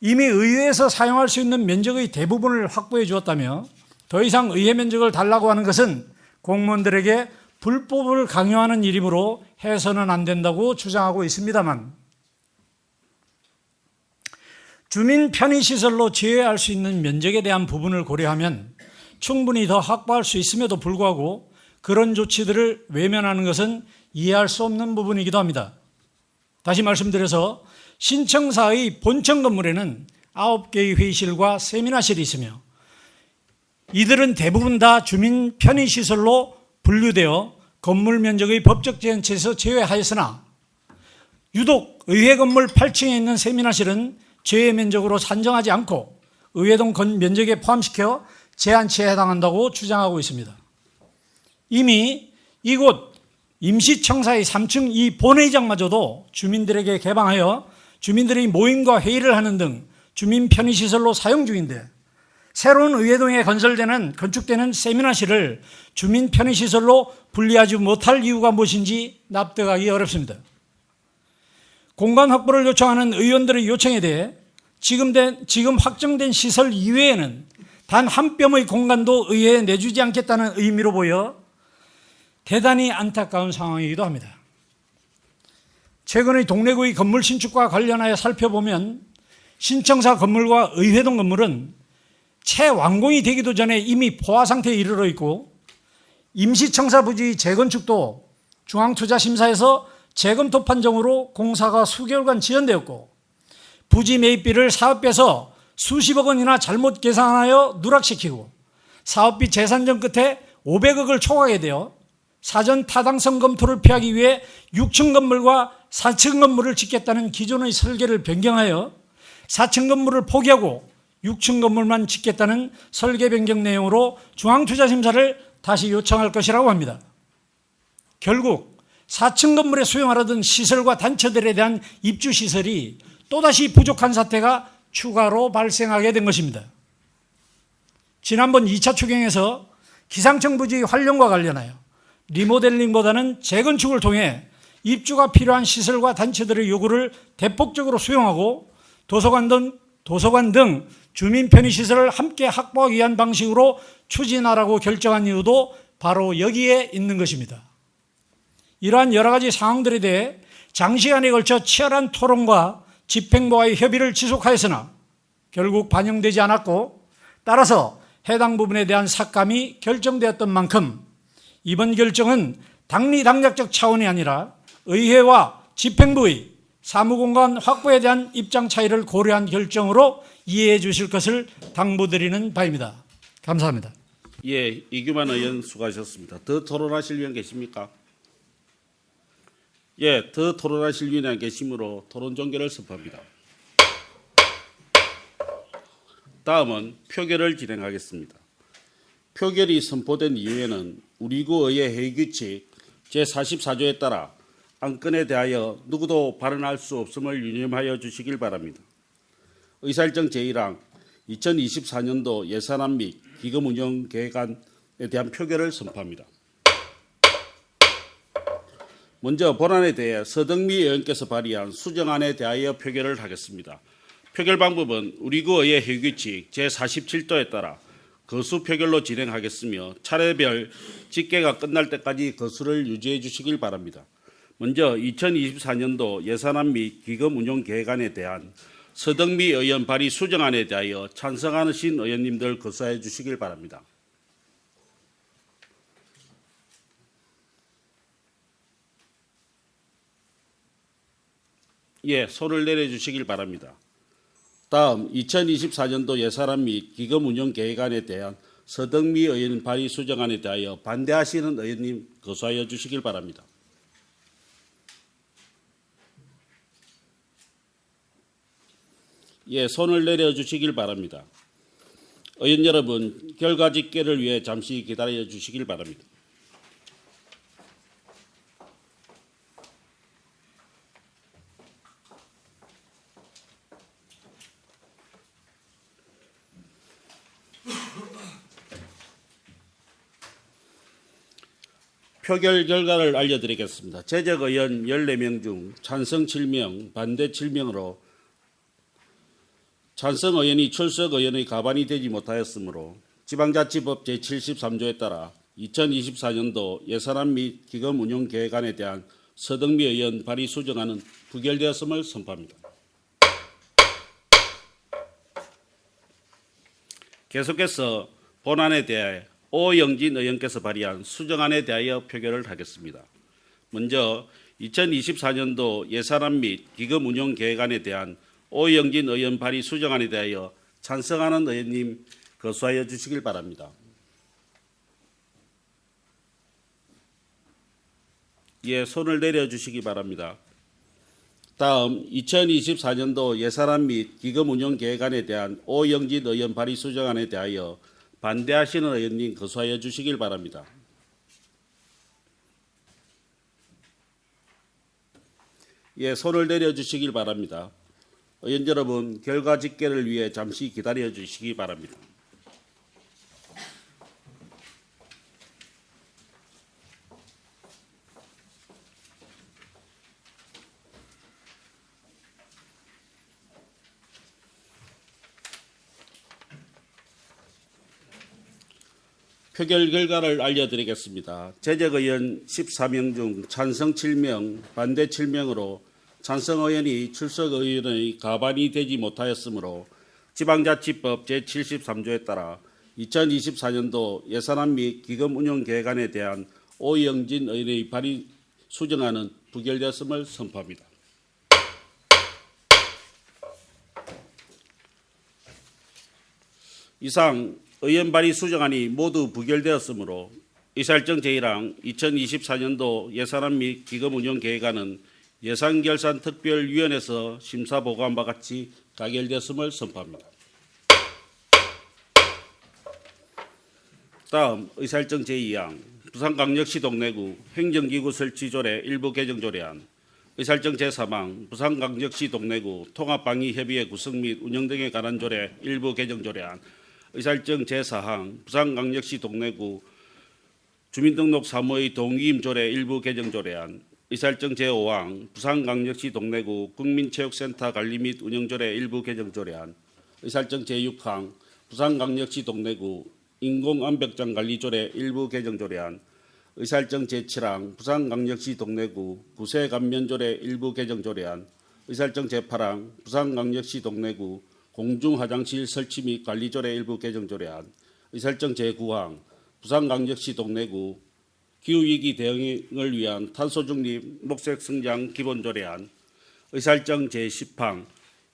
이미 의회에서 사용할 수 있는 면적의 대부분을 확보해 주었다며 더 이상 의회 면적을 달라고 하는 것은 공무원들에게 불법을 강요하는 일이므로 해서는 안 된다고 주장하고 있습니다만 주민 편의시설로 제외할 수 있는 면적에 대한 부분을 고려하면 충분히 더 확보할 수 있음에도 불구하고 그런 조치들을 외면하는 것은 이해할 수 없는 부분이기도 합니다. 다시 말씀드려서 신청사의 본청 건물에는 9개의 회의실과 세미나실이 있으며 이들은 대부분 다 주민 편의시설로 분류되어 건물 면적의 법적 제한체에서 제외하였으나 유독 의회 건물 8층에 있는 세미나실은 제외 면적으로 산정하지 않고 의회동 면적에 포함시켜 제한체에 해당한다고 주장하고 있습니다. 이미 이곳 임시청사의 3층 이 본회의장마저도 주민들에게 개방하여 주민들이 모임과 회의를 하는 등 주민 편의시설로 사용 중인데 새로운 의회동에 건축되는 세미나실을 주민 편의시설로 분리하지 못할 이유가 무엇인지 납득하기 어렵습니다. 공간 확보를 요청하는 의원들의 요청에 대해 지금 확정된 시설 이외에는 단 한 뼘의 공간도 의회에 내주지 않겠다는 의미로 보여 대단히 안타까운 상황이기도 합니다. 최근의 동래구의 건물 신축과 관련하여 살펴보면 신청사 건물과 의회동 건물은 채 완공이 되기도 전에 이미 포화 상태에 이르러 있고 임시청사 부지 재건축도 중앙투자심사에서 재검토 판정으로 공사가 수개월간 지연되었고 부지 매입비를 사업비에서 수십억 원이나 잘못 계산하여 누락시키고 사업비 재산정 끝에 500억을 초과하게 되어 사전 타당성 검토를 피하기 위해 6층 건물과 4층 건물을 짓겠다는 기존의 설계를 변경하여 4층 건물을 포기하고 6층 건물만 짓겠다는 설계 변경 내용으로 중앙투자심사를 다시 요청할 것이라고 합니다. 결국 4층 건물에 수용하려던 시설과 단체들에 대한 입주시설이 또다시 부족한 사태가 추가로 발생하게 된 것입니다. 지난번 2차 추경에서 기상청 부지 활용과 관련하여 리모델링보다는 재건축을 통해 입주가 필요한 시설과 단체들의 요구를 대폭적으로 수용하고 도서관 등 주민 편의시설을 함께 확보하기 위한 방식으로 추진하라고 결정한 이유도 바로 여기에 있는 것입니다. 이러한 여러 가지 상황들에 대해 장시간에 걸쳐 치열한 토론과 집행부와의 협의를 지속하였으나 결국 반영되지 않았고, 따라서 해당 부분에 대한 삭감이 결정되었던 만큼 이번 결정은 당리당략적 차원이 아니라 의회와 집행부의 사무공간 확보에 대한 입장 차이를 고려한 결정으로 이해해 주실 것을 당부드리는 바입니다. 감사합니다. 예, 이규만 의원 수고하셨습니다. 더 토론하실 의원 계십니까? 예, 더 토론하실 의원이 안 계시므로 토론 종결을 선포합니다. 다음은 표결을 진행하겠습니다. 표결이 선포된 이후에는 우리구 의회 회의규칙 제44조에 따라 안건에 대하여 누구도 발언할 수 없음을 유념하여 주시길 바랍니다. 의사일정 제1항 2024년도 예산안 및 기금 운영 계획안에 대한 표결을 선포합니다. 먼저 본안에 대해 서덕미 의원께서 발의한 수정안에 대하여 표결을 하겠습니다. 표결 방법은 우리구 의회 회의규칙 제47조에 따라 거수 표결로 진행하겠으며 차례별 집계가 끝날 때까지 거수를 유지해 주시길 바랍니다. 먼저 2024년도 예산안 및 기금 운용 계획안에 대한 서덕미 의원 발의 수정안에 대하여 찬성하신 의원님들 거수해 주시길 바랍니다. 예, 손을 내려주시길 바랍니다. 다음 2024년도 예산안 및 기금 운영 계획안에 대한 서덕미 의원 발의 수정안에 대하여 반대하시는 의원님 거수하여 주시길 바랍니다. 예, 손을 내려주시길 바랍니다. 의원 여러분, 결과 집계를 위해 잠시 기다려 주시길 바랍니다. 표결 결과를 알려드리겠습니다. 제적 의원 14명 중 찬성 7명, 반대 7명으로 찬성 의원이 출석 의원의 가반이 되지 못하였으므로 지방자치법 제73조에 따라 2024년도 예산안 및 기금 운용 계획안에 대한 서덕미 의원 발의 수정안은 부결되었음을 선포합니다. 계속해서 본안에 대해 오영진 의원께서 발의한 수정안에 대하여 표결을 하겠습니다. 먼저 2024년도 예산안 및 기금 운용 계획안에 대한 오영진 의원 발의 수정안에 대하여 찬성하는 의원님 거수하여 주시길 바랍니다. 예, 손을 내려주시기 바랍니다. 다음 2024년도 예산안 및 기금 운용 계획안에 대한 오영진 의원 발의 수정안에 대하여 반대하시는 의원님 거수하여 주시길 바랍니다. 예, 손을 내려주시길 바랍니다. 의원 여러분, 결과 집계를 위해 잠시 기다려 주시기 바랍니다. 표결 결과를 알려드리겠습니다. 제적 의원 14명 중 찬성 7명, 반대 7명으로 찬성 의원이 출석 의원의 가반이 되지 못하였으므로 지방자치법 제73조에 따라 2024년도 예산안 및 기금 운용 계획안에 대한 오영진 의원의 발의 수정안은 부결되었음을 선포합니다. 이상 의원 발의 수정안이 모두 부결되었으므로 의사일정 제1항 2024년도 예산안 및 기금 운용 계획안은 예산결산특별위원회에서 심사 보고한 바 같이 가결되었음을 선포합니다. 다음 의사일정 제2항 부산광역시 동래구 행정기구 설치조례 일부 개정조례안, 의사일정 제3항 부산광역시 동래구 통합방위협의회 구성 및 운영 등에 관한 조례 일부 개정조례안, 의사일정 제4항 부산광역시 동래구 주민등록 사무의 동의임 조례 일부 개정 조례안, 의사일정 제5항 부산광역시 동래구 국민체육센터 관리 및 운영 조례 일부 개정 조례안, 의사일정 제6항 부산광역시 동래구 인공암벽장 관리 조례 일부 개정 조례안, 의사일정 제7항 부산광역시 동래구 구세 감면 조례 일부 개정 조례안, 의사일정 제8항 부산광역시 동래구 공중화장실 설치 및 관리 조례 일부 개정 조례안, 의사일정 제9항 부산광역시 동래구 기후위기 대응을 위한 탄소 중립 녹색 성장 기본 조례안, 의사일정 제10항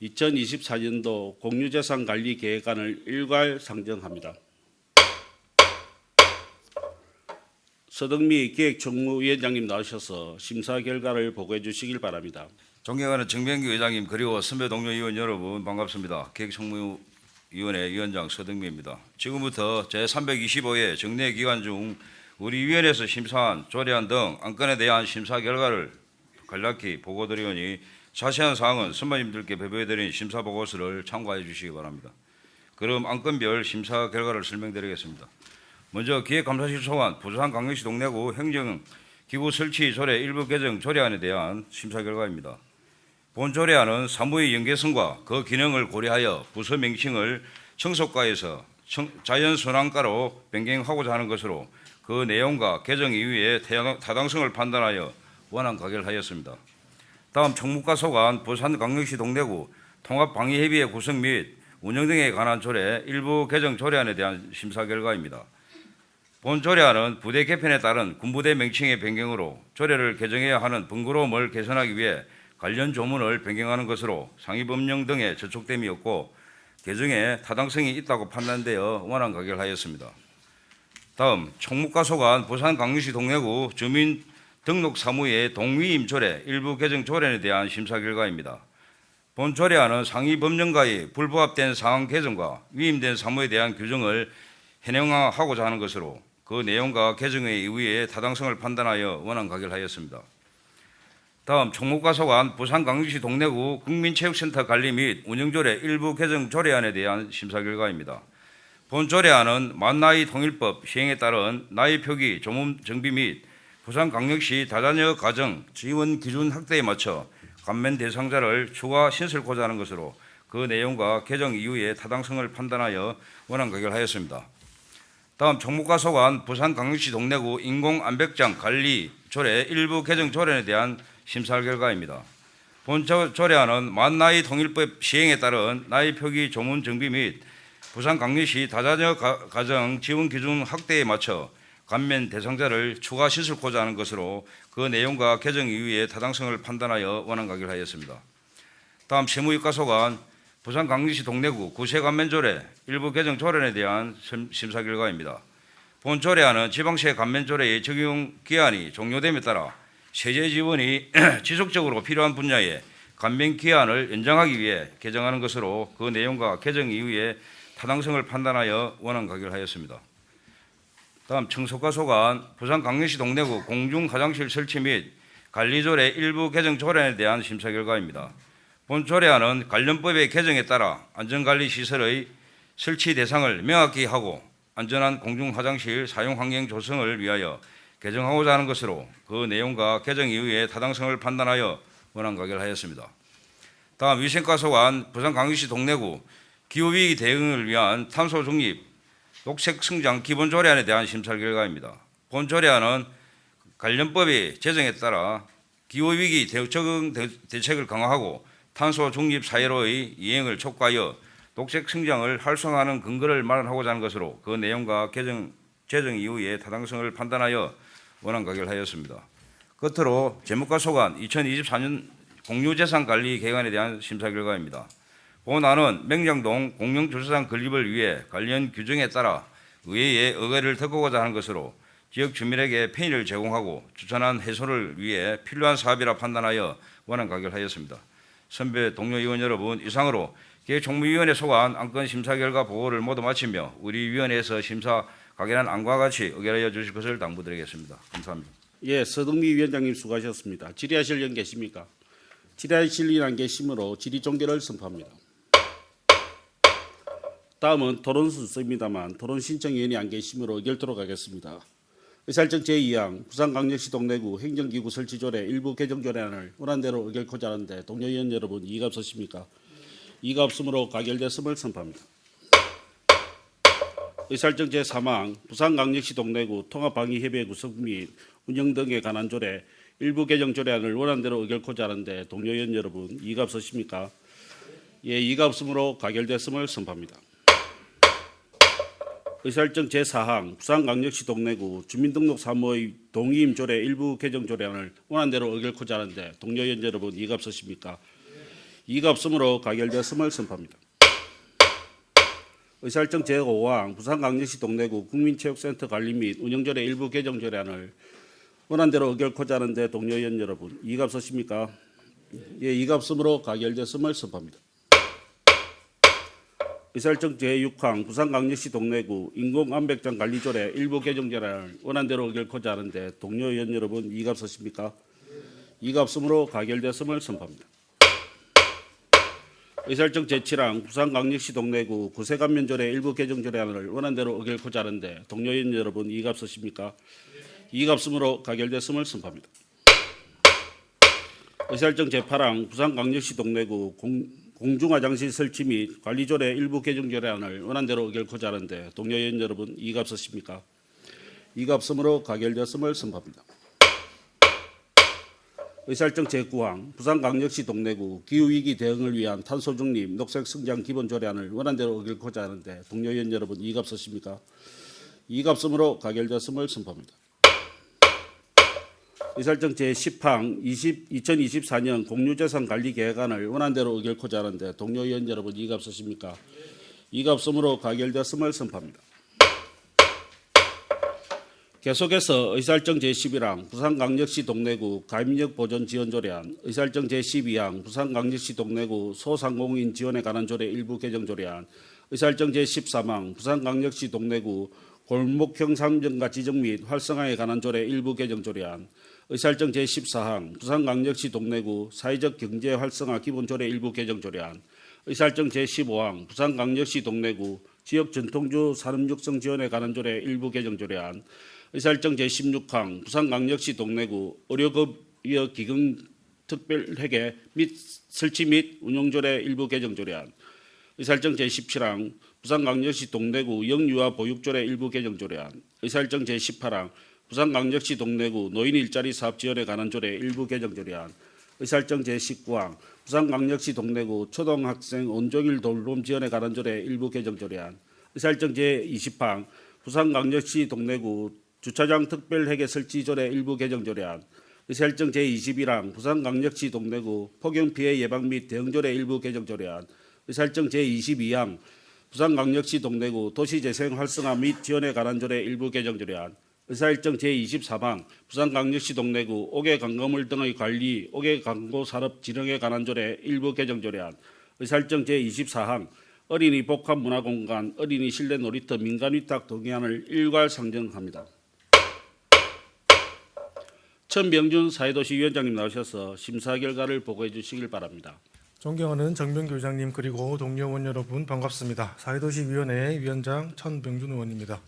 2024년도 공유재산 관리 계획안을 일괄 상정합니다. 서덕미 기획총무위원장님 나오셔서 심사 결과를 보고해 주시길 바랍니다. 존경하는 정병기 회장님 그리고 선배 동료 의원 여러분 반갑습니다. 기획총무위원회 위원장 서덕미입니다. 지금부터 제325회 정례 기간 중 우리 위원회에서 심사한 조례안 등 안건에 대한 심사 결과를 간략히 보고드리오니 자세한 사항은 선배님들께 배부해드린 심사보고서를 참고해 주시기 바랍니다. 그럼 안건별 심사 결과를 설명드리겠습니다. 먼저 기획감사실 소관 부산광역시 동래구 행정기구 설치 조례 일부 개정 조례안에 대한 심사 결과입니다. 본 조례안은 사무의 연계성과 그 기능을 고려하여 부서 명칭을 청소과에서 자연순환과로 변경하고자 하는 것으로 그 내용과 개정 이후에 타당성을 판단하여 원안 가결하였습니다. 다음 총무과 소관 부산광역시 동래구 통합방위협의회 구성 및 운영 등에 관한 조례 일부 개정 조례안에 대한 심사 결과입니다. 본 조례안은 부대 개편에 따른 군부대 명칭의 변경으로 조례를 개정해야 하는 번거로움을 개선하기 위해 관련 조문을 변경하는 것으로 상위법령 등의 저촉됨이 없고 개정에 타당성이 있다고 판단되어 원안 가결하였습니다. 다음 총무과 소관 부산광역시 동래구 주민등록사무의 동위임 조례 일부 개정 조례에 대한 심사 결과입니다. 본 조례안은 상위 법령과의 불부합된 사항 개정과 위임된 사무에 대한 규정을 현행화하고자 하는 것으로 그 내용과 개정의 이후에 타당성을 판단하여 원안 가결하였습니다. 다음 총무과 소관 부산광역시 동래구 국민체육센터 관리 및 운영조례 일부 개정 조례안에 대한 심사 결과입니다. 본 조례안은 만나이 통일법 시행에 따른 나이 표기 조문 정비 및 부산광역시 다자녀 가정 지원 기준 확대에 맞춰 감면 대상자를 추가 신설고자 하는 것으로 그 내용과 개정 이후에 타당성을 판단하여 원안 가결하였습니다. 다음 총무과 소관 부산광역시 동래구 인공암벽장 관리 조례 일부 개정 조례에 대한 심사 결과입니다. 본 조례안은 만나이 통일법 시행에 따른 나이 표기 조문 정비 및 부산광역시 다자녀 가정 지원 기준 확대에 맞춰 감면 대상자를 추가 신설고자 하는 것으로 그 내용과 개정 이후에 타당성을 판단하여 원안 가결하였습니다. 다음 세무이과 소관 부산광역시 동래구 구세감면조례 일부 개정 조례에 대한 심사 결과입니다. 본 조례안은 지방세 감면조례의 적용 기한이 종료됨에 따라 세제 지원이 지속적으로 필요한 분야에 감면 기한을 연장하기 위해 개정하는 것으로 그 내용과 개정 이후에 타당성을 판단하여 원안 가결하였습니다. 다음 청소과 소관 부산광역시 동래구 공중화장실 설치 및 관리조례 일부 개정 조례에 대한 심사 결과입니다. 본 조례안은 관련법의 개정에 따라 안전관리시설의 설치 대상을 명확히 하고 안전한 공중화장실 사용 환경 조성을 위하여 개정하고자 하는 것으로 그 내용과 개정 이후에 타당성을 판단하여 원안 가결하였습니다. 다음 위생과 소관 부산광역시 동래구 기후위기 대응을 위한 탄소 중립 녹색 성장 기본 조례안에 대한 심사 결과입니다. 본 조례안은 관련법의 제정에 따라 기후위기 적응 대책을 강화하고 탄소 중립 사회로의 이행을 촉구하여 녹색 성장을 활성화하는 근거를 마련하고자 하는 것으로 그 내용과 제정 이후에 타당성을 판단하여 원안 가결하였습니다. 끝으로 재무과 소관 2024년 공유재산관리 계획안에 대한 심사 결과입니다. 본 안은 맹장동 공영주차장 건립을 위해 관련 규정에 따라 의회의 의결을 듣고자 하는 것으로 지역 주민에게 편의를 제공하고 주차난 해소를 위해 필요한 사업이라 판단하여 원안 가결하였습니다. 선배 동료 의원 여러분, 이상으로 기획총무위원회 소관 안건 심사 결과 보고를 모두 마치며 우리 위원회에서 심사 가결한 안과 같이 의결하여 주실 것을 당부드리겠습니다. 감사합니다. 예, 서동미 위원장님 수고하셨습니다. 질의하실 분 계십니까? 질의하실 분 안 계시므로 질의 종결을 선포합니다. 다음은 토론 순서입니다만 토론 신청위원이 안 계시므로 의결토록 하겠습니다. 의사일정 제2항 부산광역시 동래구 행정기구 설치조례 일부 개정조례안을 원안대로 의결코자 하는데 동료 의원 여러분 이의가 없으십니까? 이의가 없으므로 가결됐음을 선포합니다. 의사일정 제3항 부산광역시 동래구 통합방위협의회 구성 및 운영 등에 관한 조례 일부 개정 조례안을 원안대로 의결코자 하는데 동료 의원 여러분 이의가 없으십니까? 예, 이의가 없으므로 가결됐음을 선포합니다. 의사일정 제4항 부산광역시 동래구 주민등록 사무의 동의임 조례 일부 개정 조례안을 원안대로 의결코자 하는데 동료 의원 여러분 이의가 없으십니까? 이의가 없으므로 가결됐음을 선포합니다. 의사일정 제5항 부산광역시 동래구 국민체육센터 관리 및 운영조례 일부 개정 조례안을 원안대로 의결코자 하는데 동료 의원 여러분 이의가 없으십니까? 예, 이의가 없으므로 가결됐음을 선포합니다. 의사일정 제6항 부산광역시 동래구 인공암백장 관리조례 일부 개정 조례안을 원안대로 의결코자 하는데 동료 의원 여러분 이의가 없으십니까? 이의가 없으므로 가결됐음을 선포합니다. 의사일정 제7항 부산광역시 동래구 구세감면조례 일부 개정 조례안을 원안대로 의결코자 하는데 동료 의원 여러분 이의가 없으십니까? 이의가 없으므로 가결됐음을 선포합니다. 의사일정 제8항 부산광역시 동래구 공중화장실 설치 및 관리조례 일부 개정 조례안을 원안대로 의결코자 하는데 동료 의원 여러분 이의가 없으십니까? 이의가 없으므로 가결됐음을 선포합니다. 의사일정 제9항 부산광역시 동래구 기후위기 대응을 위한 탄소중립 녹색성장 기본조례안을 원안대로 의결코자 하는데 동료 의원 여러분 이의가 없으십니까? 이의가 없으므로 가결됐음을 선포합니다. 의사일정 제10항 2024년 공유재산 관리 계획안을 원안대로 의결코자 하는데 동료 의원 여러분 이의가 없으십니까? 이의가 없으므로 가결됐음을 선포합니다. 계속해서 의사일정 제11항 부산광역시 동래구 가입력 보존 지원 조례안, 의사일정 제12항 부산광역시 동래구 소상공인 지원에 관한 조례 일부 개정 조례안, 의사일정 제13항 부산광역시 동래구 골목형 상점가 지정 및 활성화에 관한 조례 일부 개정 조례안, 의사일정 제14항 부산광역시 동래구 사회적 경제 활성화 기본조례 일부 개정 조례안, 의사일정 제15항 부산광역시 동래구 지역 전통주 산업 육성 지원에 관한 조례 일부 개정 조례안, 의사일정 제16항 부산광역시 동래구 의료급여 기금 특별회계 및 설치 및 운영조례 일부 개정 조례안, 의사일정 제17항 부산광역시 동래구 영유아 보육조례 일부 개정 조례안, 의사일정 제18항 부산광역시 동래구 노인 일자리 사업 지원에 관한 조례 일부 개정 조례안, 의사일정 제19항 부산광역시 동래구 초등학생 온종일 돌봄 지원에 관한 조례 일부 개정 조례안, 의사일정 제20항 부산광역시 동래구 주차장 특별회계 설치 조례 일부 개정 조례안, 의사일정 제21항 부산광역시 동래구 폭염 피해 예방 및 대응 조례 일부 개정 조례안, 의사일정 제22항 부산광역시 동래구 도시재생 활성화 및 지원에 관한 조례 일부 개정 조례안, 의사일정 제23항 부산광역시 동래구 옥외관광물 등의 관리, 옥외광고 산업 진흥에 관한 조례 일부 개정 조례안, 의사일정 제24항 어린이 복합문화공간, 어린이 실내 놀이터 민간위탁 동의안을 일괄 상정합니다. 천병준 사회도시 위원장님 나오셔서 심사 결과를 보고해 주시길 바랍니다. 존경하는 정병규 의장님 그리고 동료 의원 여러분 반갑습니다. 사회도시위원회 위원장 천병준 의원입니다.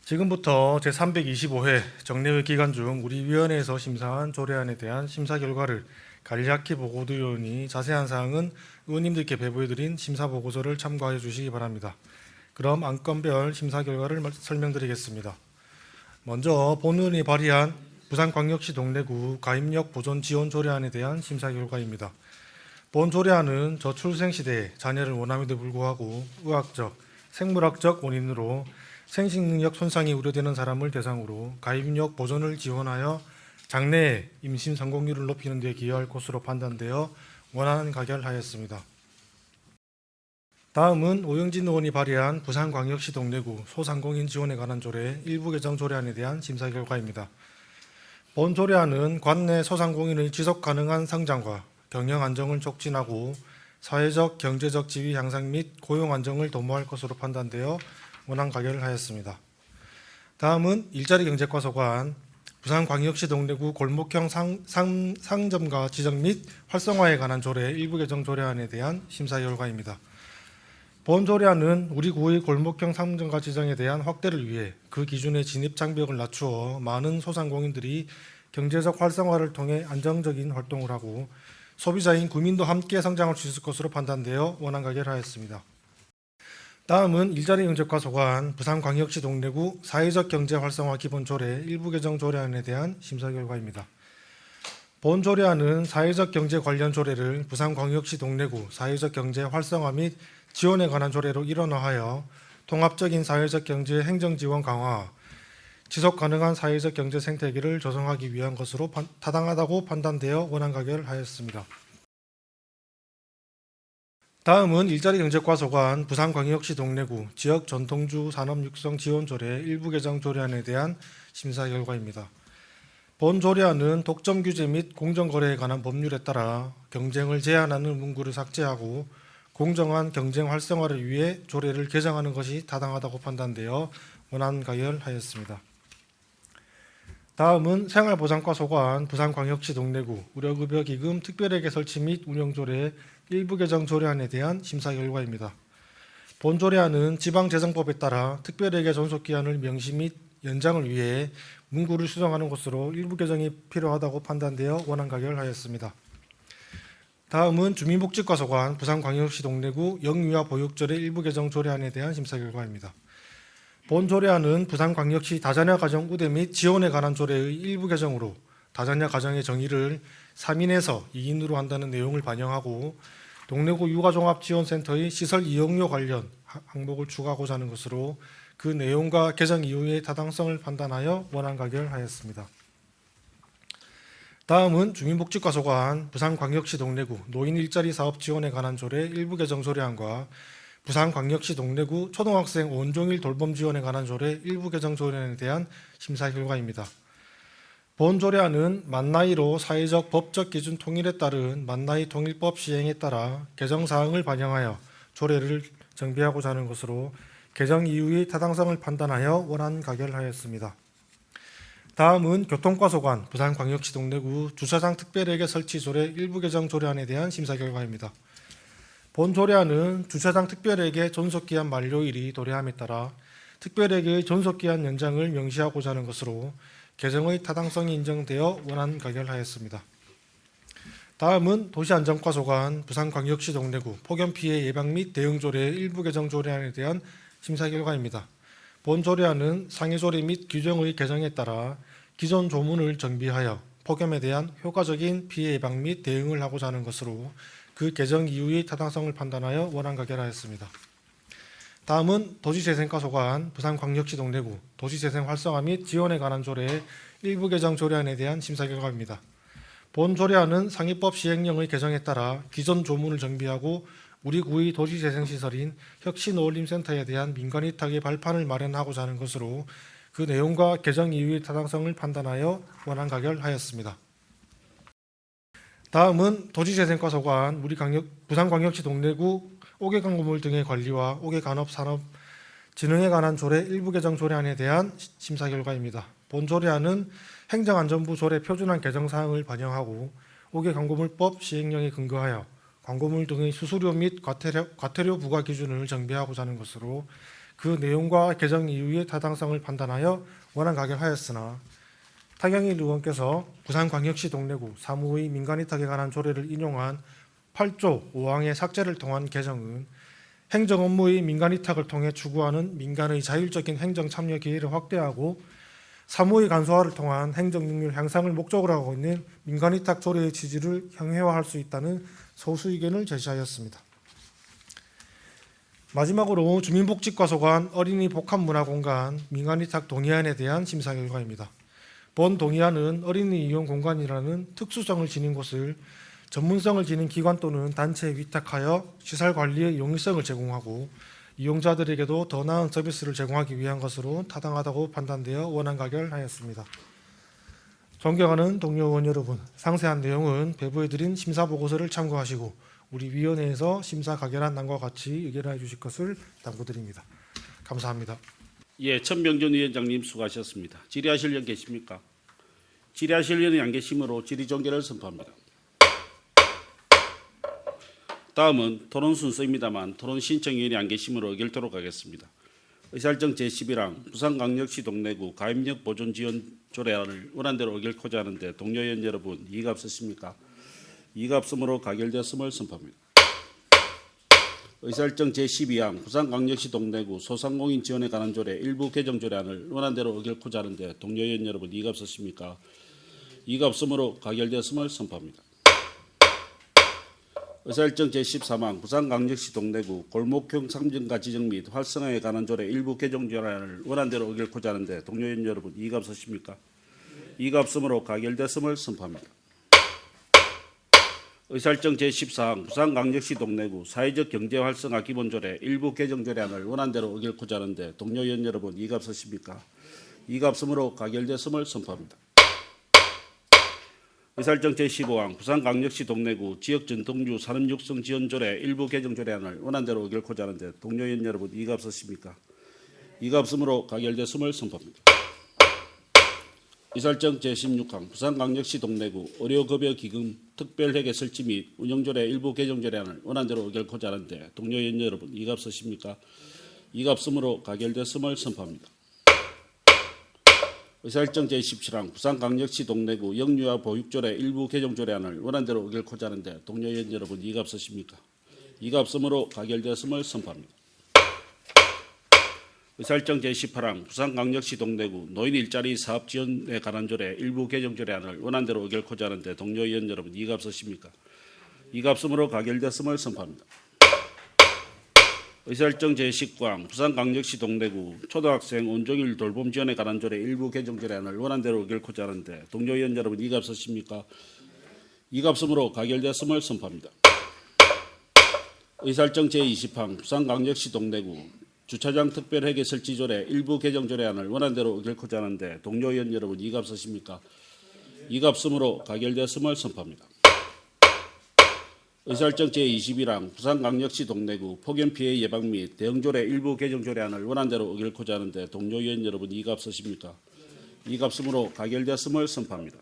지금부터 제325회 정례회 기간 중 우리 위원회에서 심사한 조례안에 대한 심사 결과를 간략히 보고드리오니 자세한 사항은 의원님들께 배부해드린 심사보고서를 참고하여 주시기 바랍니다. 그럼 안건별 심사 결과를 설명드리겠습니다. 먼저 본 의원이 발의한 부산광역시 동래구 가입력 보존 지원 조례안에 대한 심사 결과입니다. 본 조례안은 저출생 시대에 자녀를 원함에도 불구하고 의학적, 생물학적 원인으로 생식능력 손상이 우려되는 사람을 대상으로 가입력 보존을 지원하여 장래에 임신 성공률을 높이는 데 기여할 것으로 판단되어 원안 가결하였습니다. 다음은 오영진 의원이 발의한 부산광역시 동래구 소상공인 지원에 관한 조례 일부 개정 조례안에 대한 심사 결과입니다. 본 조례안은 관내 소상공인의 지속 가능한 성장과 경영 안정을 촉진하고 사회적 경제적 지위 향상 및 고용 안정을 도모할 것으로 판단되어 원안 가결을 하였습니다. 다음은 일자리 경제과 소관 부산광역시 동래구 골목형 상점가 지정 및 활성화에 관한 조례 일부 개정 조례안에 대한 심사 결과입니다. 본 조례안은 우리 구의 골목형 상점가 지정에 대한 확대를 위해 그 기준의 진입 장벽을 낮추어 많은 소상공인들이 경제적 활성화를 통해 안정적인 활동을 하고 소비자인 구민도 함께 성장할 수 있을 것으로 판단되어 원안 가결하였습니다. 다음은 일자리 영접과 소관 부산광역시 동래구 사회적 경제 활성화 기본 조례 일부 개정 조례안에 대한 심사 결과입니다. 본 조례안은 사회적 경제 관련 조례를 부산광역시 동래구 사회적 경제 활성화 및 지원에 관한 조례로 일원화하여 통합적인 사회적 경제 행정 지원 강화, 지속 가능한 사회적 경제 생태계를 조성하기 위한 것으로 타당하다고 판단되어 원안 가결하였습니다. 다음은 일자리 경제과 소관 부산광역시 동래구 지역 전통주 산업 육성 지원 조례 일부 개정 조례안에 대한 심사 결과입니다. 본 조례안은 독점 규제 및 공정거래에 관한 법률에 따라 경쟁을 제한하는 문구를 삭제하고 공정한 경쟁 활성화를 위해 조례를 개정하는 것이 타당하다고 판단되어 원안 가결하였습니다. 다음은 생활보장과 소관 부산광역시 동래구 의료급여 기금 특별회계 설치 및 운영 조례 일부 개정 조례안에 대한 심사 결과입니다. 본 조례안은 지방재정법에 따라 특별회계 존속기한을 명시 및 연장을 위해 문구를 수정하는 것으로 일부 개정이 필요하다고 판단되어 원안 가결하였습니다. 다음은 주민복지과 소관 부산광역시 동래구 영유아 보육조례 일부 개정 조례안에 대한 심사 결과입니다. 본 조례안은 부산광역시 다자녀 가정 우대 및 지원에 관한 조례의 일부 개정으로 다자녀 가정의 정의를 3인에서 2인으로 한다는 내용을 반영하고 동래구 육아종합지원센터의 시설 이용료 관련 항목을 추가하고자 하는 것으로 그 내용과 개정 이후의 타당성을 판단하여 원안 가결하였습니다. 다음은 주민복지과 소관 부산광역시 동래구 노인 일자리 사업 지원에 관한 조례 일부 개정 조례안과 부산광역시 동래구 초등학생 온종일 돌봄 지원에 관한 조례 일부 개정 조례안에 대한 심사 결과입니다. 본 조례안은 만나이로 사회적 법적 기준 통일에 따른 만나이 통일법 시행에 따라 개정 사항을 반영하여 조례를 정비하고자 하는 것으로 개정 이후의 타당성을 판단하여 원안 가결하였습니다. 다음은 교통과 소관 부산광역시 동래구 주차장 특별회계 설치 조례 일부 개정 조례안에 대한 심사 결과입니다. 본 조례안은 주차장 특별회계 존속기한 만료일이 도래함에 따라 특별회계의 존속기한 연장을 명시하고자 하는 것으로 개정의 타당성이 인정되어 원안 가결하였습니다. 다음은 도시안전과 소관 부산광역시 동래구 폭염피해 예방 및 대응 조례 일부 개정 조례안에 대한 심사 결과입니다. 본 조례안은 상해 조례 및 규정의 개정에 따라 기존 조문을 정비하여 폭염에 대한 효과적인 피해 예방 및 대응을 하고자 하는 것으로 그 개정 이후의 타당성을 판단하여 원안 가결하였습니다. 다음은 도시재생과 소관 부산광역시 동래구 도시재생 활성화 및 지원에 관한 조례 일부 개정 조례안에 대한 심사 결과입니다. 본 조례안은 상위법 시행령의 개정에 따라 기존 조문을 정비하고 우리 구의 도시재생시설인 혁신어울림센터에 대한 민간위탁의 발판을 마련하고자 하는 것으로 그 내용과 개정 이후의 타당성을 판단하여 원안 가결하였습니다. 다음은 도시재생과 소관 부산광역시 동래구 옥외광고물 등의 관리와 옥외간업산업 진흥에 관한 조례 일부 개정 조례안에 대한 심사 결과입니다. 본 조례안은 행정안전부 조례 표준안 개정 사항을 반영하고 옥외광고물법 시행령에 근거하여 광고물 등의 수수료 및 과태료 부과 기준을 정비하고자 하는 것으로 그 내용과 개정 이후의 타당성을 판단하여 원안 가결하였으나 타경일 의원께서 부산광역시 동래구 사무의 민간위탁에 관한 조례를 인용한 8조 5항의 삭제를 통한 개정은 행정 업무의 민간위탁을 통해 추구하는 민간의 자율적인 행정 참여 기회를 확대하고 사무의 간소화를 통한 행정 능률 향상을 목적으로 하고 있는 민간위탁 조례의 취지를 형해화할 수 있다는 소수 의견을 제시하였습니다. 마지막으로 주민복지과 소관 어린이 복합문화공간 민간위탁 동의안에 대한 심사 결과입니다. 본 동의안은 어린이 이용 공간이라는 특수성을 지닌 곳을 전문성을 지닌 기관 또는 단체에 위탁하여 시설 관리의 용이성을 제공하고 이용자들에게도 더 나은 서비스를 제공하기 위한 것으로 타당하다고 판단되어 원안 가결하였습니다. 존경하는 동료 의원 여러분, 상세한 내용은 배부해드린 심사보고서를 참고하시고 우리 위원회에서 심사 가결한 안과 같이 의결해 주실 것을 당부드립니다. 감사합니다. 예, 천병준 위원장님 수고하셨습니다. 질의하실 분 계십니까? 질의하실 분이 안 계시므로 질의 종결을 선포합니다. 다음은 토론 순서입니다만 토론 신청위원이 안 계시므로 의결토록 하겠습니다. 의사일정 제11항 부산광역시 동래구 가입력 보존 지원 조례안을 원안대로 의결코자 하는데 동료 의원 여러분 이의가 없으십니까? 이의가 없으므로 가결되었음을 선포합니다. 의사일정 제12항 부산광역시 동래구 소상공인 지원에 관한 조례 일부 개정 조례안을 원안대로 의결코자 하는데 동료 의원 여러분 이의가 없으십니까? 이의가 없으므로 가결되었음을 선포합니다. 의사일정 제13항 부산광역시 동래구 골목형 상징가 지정 및 활성화에 관한 조례 일부 개정 조례안을 원안대로 의결코자 하는데 동료 의원 여러분 이의가 없으십니까? 이의가 없으므로 가결되었음을 선포합니다. 의사일정 제14항 부산광역시 동래구 사회적 경제 활성화 기본조례 일부 개정 조례안을 원안대로 의결코자 하는데 동료 의원 여러분 이의가 없으십니까? 이의가 없으므로 가결되었음을 선포합니다. 의사일정 제15항 부산광역시 동래구 지역전통주 산업육성 지원조례 일부 개정 조례안을 원안대로 의결코자 하는데 동료 의원 여러분 이의가 없으십니까? 이의가 없으므로 가결되었음을 선포합니다. 의사일정 제16항 부산광역시 동래구 의료급여기금 특별회계 설치 및 운영조례 일부 개정 조례안을 원안대로 의결코자 하는데 동료 의원 여러분 이의가 없으십니까? 이의가 없으므로 가결되었음을 선포합니다. 의사일정 제17항 부산광역시 동래구 영유아 보육조례 일부 개정 조례안을 원안대로 의결코자 하는데 동료 의원 여러분 이의가 없으십니까? 이의가 없으므로 가결되었음을 선포합니다. 의사일정 제18항 부산광역시 동래구 노인 일자리 사업 지원에 관한 조례 일부 개정 조례안을 원안대로 의결코자 하는데 동료 의원 여러분 이의가 없으십니까? 이의가 없으므로 가결되었음을 선포합니다. 의사일정 제19항 부산광역시 동래구 초등학생 온종일 돌봄 지원에 관한 조례 일부 개정 조례안을 원안대로 의결코자 하는데 동료 의원 여러분 이의가 없으십니까? 이의가 없으므로 가결되었음을 선포합니다. 의사일정 제20항 부산광역시 동래구 주차장 특별회계 설치 조례 일부 개정 조례안을 원안대로 의결코자 하는데 동료 의원 여러분 이의가 없으십니까? 이의가 없으므로 가결되었음을 선포합니다. 의사일정 제21항 부산광역시 동래구 폭염피해 예방 및 대응조례 일부 개정 조례안을 원안대로 의결코자 하는데 동료 의원 여러분 이의가 없으십니까? 이의가 없으므로 가결되었음을 선포합니다.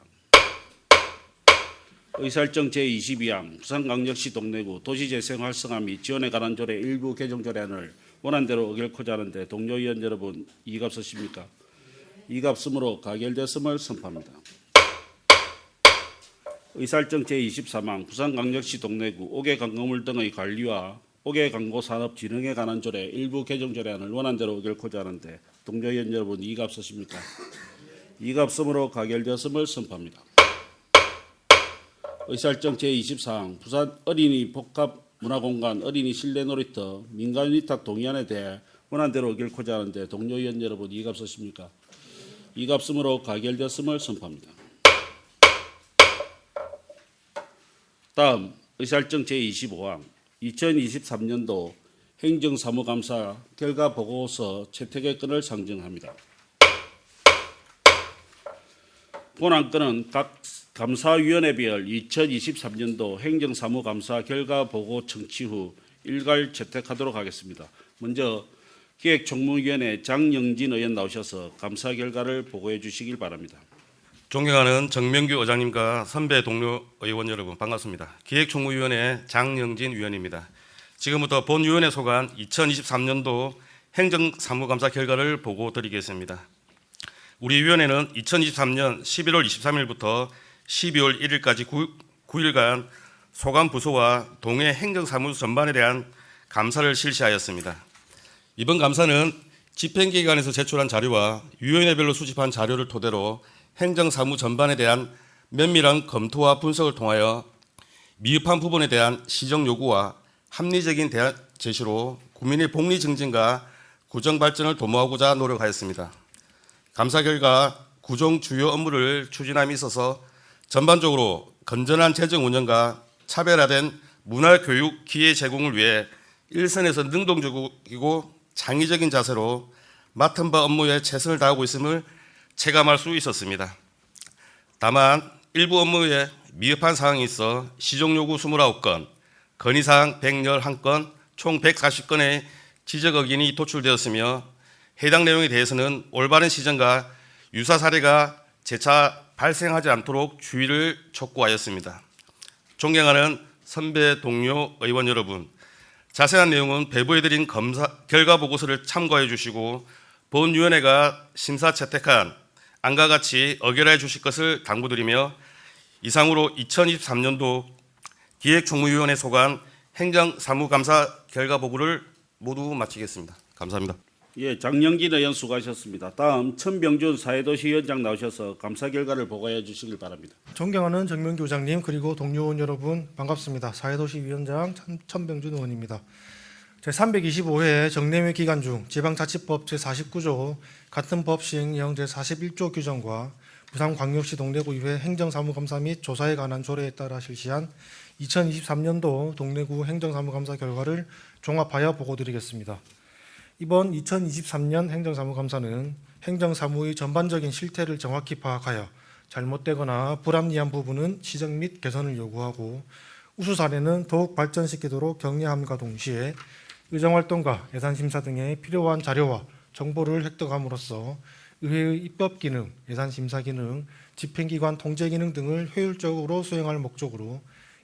의사일정 제22항 부산광역시 동래구 도시재생 활성화 및 지원에 관한 조례 일부 개정 조례안을 원안대로 의결코자 하는데 동료 의원 여러분 이의가 없으십니까? 이의가 없으므로 가결되었음을 선포합니다. 의사일정 제23항 부산광역시 동래구 옥외광고물 등의 관리와 옥외광고 산업 진흥에 관한 조례 일부 개정 조례안을 원안대로 의결코자 하는데 동료 의원 여러분 이의가 없으십니까? 이의가 없으므로 가결되었음을 선포합니다. 의사일정 제24항 부산 어린이 복합 문화공간 어린이 실내 놀이터 민간 위탁 동의안에 대해 원안대로 의결코자 하는데 동료 의원 여러분 이의가 없으십니까? 이의가 없으므로 가결되었음을 선포합니다. 다음 의사일정 제25항 2023년도 행정사무감사 결과보고서 채택의 건을 상정합니다. 본 안건은 각 감사위원회별 2023년도 행정사무감사 결과보고 청취 후 일괄 채택하도록 하겠습니다. 먼저 기획총무위원회 장영진 의원 나오셔서 감사 결과를 보고해 주시길 바랍니다. 존경하는 정명규 의장님과 선배 동료 의원 여러분 반갑습니다. 기획총무위원회 장영진 위원입니다. 지금부터 본위원회 소관 2023년도 행정사무감사 결과를 보고 드리겠습니다. 우리 위원회는 2023년 11월 23일부터 12월 1일까지 9일간 소관 부서와 동해 행정사무소 전반에 대한 감사를 실시하였습니다. 이번 감사는 집행기관에서 제출한 자료와 위원회별로 수집한 자료를 토대로 행정사무 전반에 대한 면밀한 검토와 분석을 통하여 미흡한 부분에 대한 시정 요구와 합리적인 대안 제시로 국민의 복리 증진과 구정 발전을 도모하고자 노력하였습니다. 감사 결과 구정 주요 업무를 추진함에 있어서 전반적으로 건전한 재정 운영과 차별화된 문화교육 기회 제공을 위해 일선에서 능동적이고 창의적인 자세로 맡은 바 업무에 최선을 다하고 있음을 체감할 수 있었습니다. 다만 일부 업무에 미흡한 사항이 있어 시정 요구 29건, 건의사항 111건, 총 140건의 지적 의견이 도출되었으며 해당 내용에 대해서는 올바른 시정과 유사 사례가 재차 발생하지 않도록 주의를 촉구하였습니다. 존경하는 선배 동료 의원 여러분, 자세한 내용은 배부해드린 결과 보고서를 참고해 주시고 본위원회가 심사 채택한 안과 같이 의결해 주실 것을 당부드리며 이상으로 2023년도 기획총무위원회 소관 행정사무감사 결과 보고를 모두 마치겠습니다. 감사합니다. 예, 장영진 의원 수고하셨습니다. 다음 천병준 사회도시위원장 나오셔서 감사 결과를 보고해 주시길 바랍니다. 존경하는 정명규 의장님 그리고 동료 의원 여러분 반갑습니다. 사회도시위원장 천병준 의원입니다. 제325회 정례회 기간 중 지방자치법 제49조 같은 법 시행령 제41조 규정과 부산광역시 동래구의회 행정사무감사 및 조사에 관한 조례에 따라 실시한 2023년도 동래구 행정사무감사 결과를 종합하여 보고드리겠습니다. 이번 2023년 행정사무감사는 행정사무의 전반적인 실태를 정확히 파악하여 잘못되거나 불합리한 부분은 시정 및 개선을 요구하고 우수 사례는 더욱 발전시키도록 격려함과 동시에 의정활동과 예산심사 등의 필요한 자료와 정보를 획득함으로써 의회의 입법 기능, 예산심사 기능, 집행기관 통제 기능 등을 효율적으로 수행할 목적으로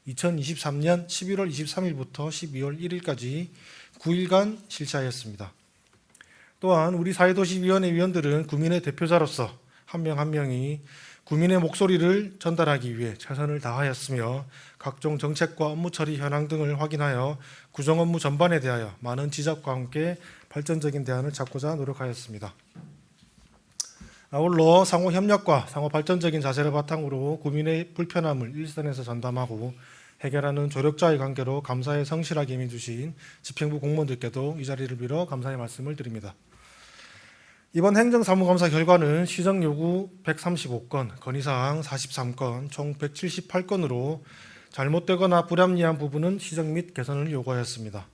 2023년 11월 23일부터 12월 1일까지 9일간 실시하였습니다. 또한 우리 사회도시위원회 위원들은 구민의 대표자로서 한 명 한 명이 구민의 목소리를 전달하기 위해 최선을 다하였으며 각종 정책과 업무 처리 현황 등을 확인하여 구정 업무 전반에 대하여 많은 지적과 함께 발전적인 대안을 찾고자 노력하였습니다. 아울러 상호 협력과 상호 발전적인 자세를 바탕으로 구민의 불편함을 일선에서 전담하고 해결하는 조력자의 관계로 감사에 성실하게 임해주신 집행부 공무원들께도 이 자리를 빌어 감사의 말씀을 드립니다. 이번 행정사무감사 결과는 시정요구 135건, 건의사항 43건, 총 178건으로 잘못되거나 불합리한 부분은 시정 및 개선을 요구하였습니다.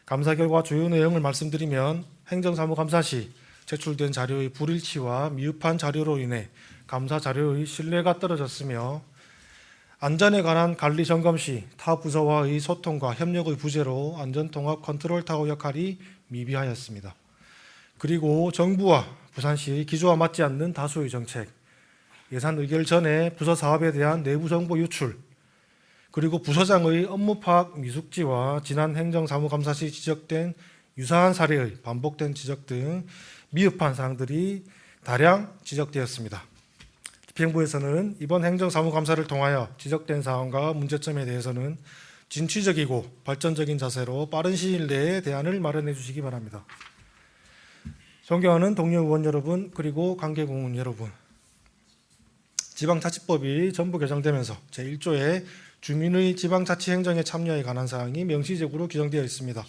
감사 결과 주요 내용을 말씀드리면 행정사무감사 시 제출된 자료의 불일치와 미흡한 자료로 인해 감사 자료의 신뢰가 떨어졌으며 안전에 관한 관리 점검 시 타 부서와의 소통과 협력의 부재로 안전통합 컨트롤타워 역할이 미비하였습니다. 그리고 정부와 부산시의 기조와 맞지 않는 다수의 정책, 예산 의결 전에 부서 사업에 대한 내부 정보 유출, 그리고 부서장의 업무 파악 미숙지와 지난 행정사무감사 시 지적된 유사한 사례의 반복된 지적 등 미흡한 사항들이 다량 지적되었습니다. 집행부에서는 이번 행정사무감사를 통하여 지적된 사항과 문제점에 대해서는 진취적이고 발전적인 자세로 빠른 시일 내에 대안을 마련해 주시기 바랍니다. 존경하는 동료 의원 여러분 그리고 관계공무원 여러분, 지방자치법이 전부 개정되면서 제1조에 주민의 지방자치행정에 참여에 관한 사항이 명시적으로 규정되어 있습니다.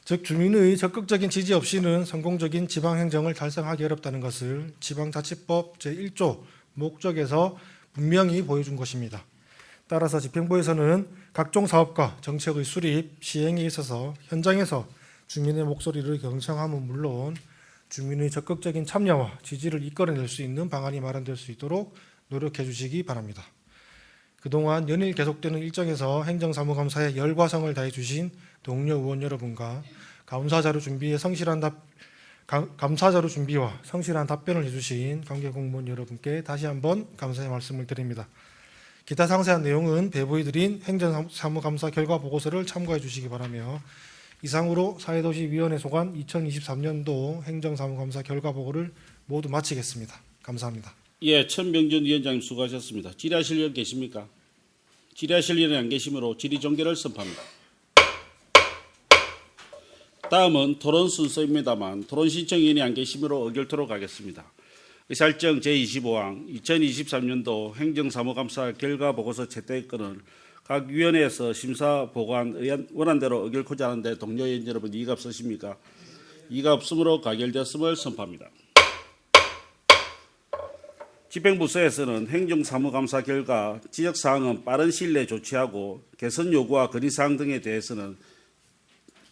즉 주민의 적극적인 지지 없이는 성공적인 지방행정을 달성하기 어렵다는 것을 지방자치법 제1조 목적에서 분명히 보여준 것입니다. 따라서 집행부에서는 각종 사업과 정책의 수립, 시행에 있어서 현장에서 주민의 목소리를 경청함은 물론 주민의 적극적인 참여와 지지를 이끌어낼 수 있는 방안이 마련될 수 있도록 노력해 주시기 바랍니다. 그동안 연일 계속되는 일정에서 행정사무감사에 열과 성을 다해 주신 동료 의원 여러분과 감사자료 준비와 성실한 답변을 해주신 관계공무원 여러분께 다시 한번 감사의 말씀을 드립니다. 기타 상세한 내용은 배부해드린 행정사무감사 결과 보고서를 참고해 주시기 바라며 이상으로 사회도시위원회 소관 2023년도 행정사무감사 결과 보고를 모두 마치겠습니다. 감사합니다. 예, 천병준 위원장님 수고하셨습니다. 질의하실 의원 계십니까? 질의하실 의원이 안 계시므로 질의 종결을 선포합니다. 다음은 토론 순서입니다만 토론 신청위원이 안 계시므로 의결토로 가겠습니다. 의사일정 제25항 2023년도 행정사무감사 결과 보고서 채택권을 각 위원회에서 심사 보고한 원안대로 의결코자 하는데 동료 의원 여러분 이의가 없으십니까? 이의가 없으므로 가결되었음을 선포합니다. 집행부서에서는 행정사무감사 결과 지적사항은 빠른 시일 내에 조치하고 개선 요구와 건의사항 등에 대해서는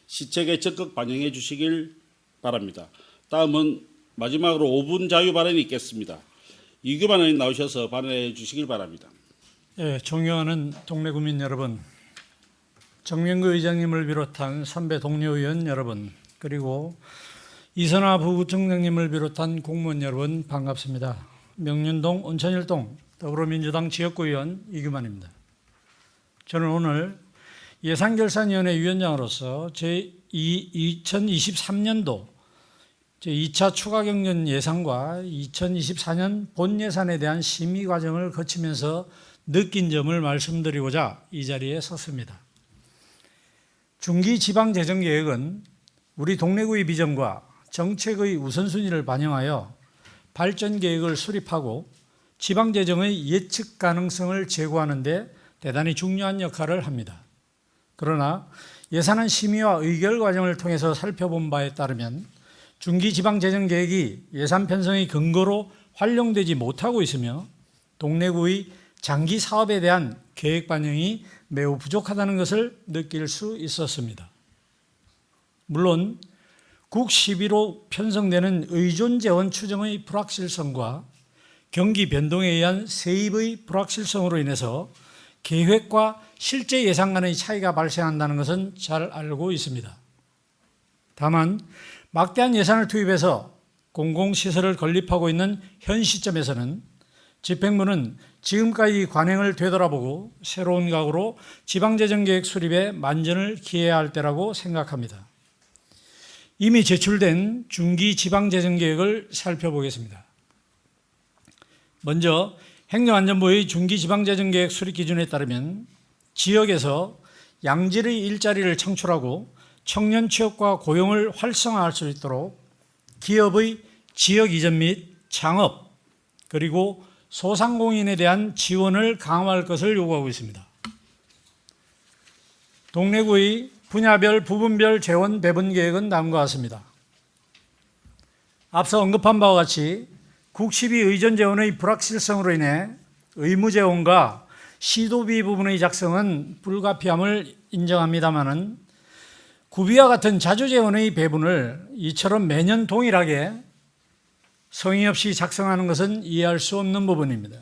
시책에 적극 반영해 주시길 바랍니다. 다음은 마지막으로 5분 자유 발언이 있겠습니다. 이규만 의원 나오셔서 발언해 주시길 바랍니다. 예, 존경하는 동래구민 여러분, 정명규 의장님을 비롯한 선배 동료 의원 여러분, 그리고 이선화 부부총장님을 비롯한 공무원 여러분 반갑습니다. 명륜동 온천일동 더불어민주당 지역구 의원 이규만입니다. 저는 오늘 예산결산위원회 위원장으로서 2023년도 제2차 추가경정 예산과 2024년 본 예산에 대한 심의 과정을 거치면서 느낀 점을 말씀드리고자 이 자리에 섰습니다. 중기지방재정계획은 우리 동래구의 비전과 정책의 우선순위를 반영하여 발전계획을 수립하고 지방재정의 예측 가능성을 제고하는 데 대단히 중요한 역할을 합니다. 그러나 예산안 심의와 의결 과정을 통해서 살펴본 바에 따르면 중기지방재정계획이 예산 편성의 근거로 활용되지 못하고 있으며 동래구의 장기 사업에 대한 계획 반영이 매우 부족하다는 것을 느낄 수 있었습니다. 물론 국 11호 편성되는 의존재원 추정의 불확실성과 경기 변동에 의한 세입의 불확실성으로 인해서 계획과 실제 예산 간의 차이가 발생한다는 것은 잘 알고 있습니다. 다만 막대한 예산을 투입해서 공공시설을 건립하고 있는 현 시점에서는 집행부는 지금까지 관행을 되돌아보고 새로운 각오로 지방재정계획 수립에 만전을 기해야 할 때라고 생각합니다. 이미 제출된 중기지방재정계획을 살펴보겠습니다. 먼저 행정안전부의 중기지방재정계획 수립 기준에 따르면 지역에서 양질의 일자리를 창출하고 청년 취업과 고용을 활성화할 수 있도록 기업의 지역 이전 및 창업 그리고 소상공인에 대한 지원을 강화할 것을 요구하고 있습니다. 동래구의 분야별 부분별 재원 배분 계획은 다음과 같습니다. 앞서 언급한 바와 같이 국12 의존재원의 불확실성으로 인해 의무재원과 시도비 부분의 작성은 불가피함을 인정합니다마는 구비와 같은 자주재원의 배분을 이처럼 매년 동일하게 성의 없이 작성하는 것은 이해할 수 없는 부분입니다.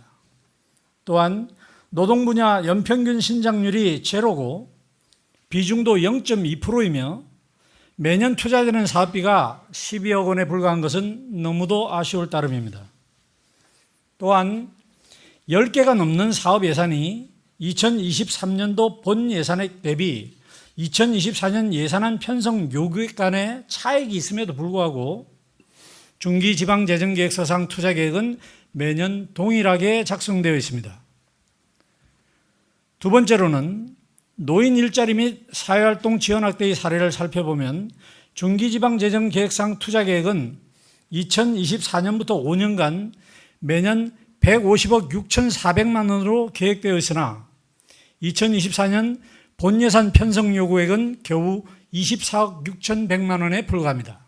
또한 노동 분야 연평균 신장률이 제로고 비중도 0.2%이며 매년 투자되는 사업비가 12억 원에 불과한 것은 너무도 아쉬울 따름입니다. 또한 10개가 넘는 사업 예산이 2023년도 본 예산액 대비 2024년 예산안 편성 요구액 간의 차액이 있음에도 불구하고 중기지방재정계획서상 투자계획은 매년 동일하게 작성되어 있습니다. 두 번째로는 노인 일자리 및 사회활동 지원 확대의 사례를 살펴보면 중기지방재정계획상 투자계획은 2024년부터 5년간 매년 150억 6,400만 원으로 계획되어 있으나 2024년 본예산 편성 요구액은 겨우 24억 6,100만 원에 불과합니다.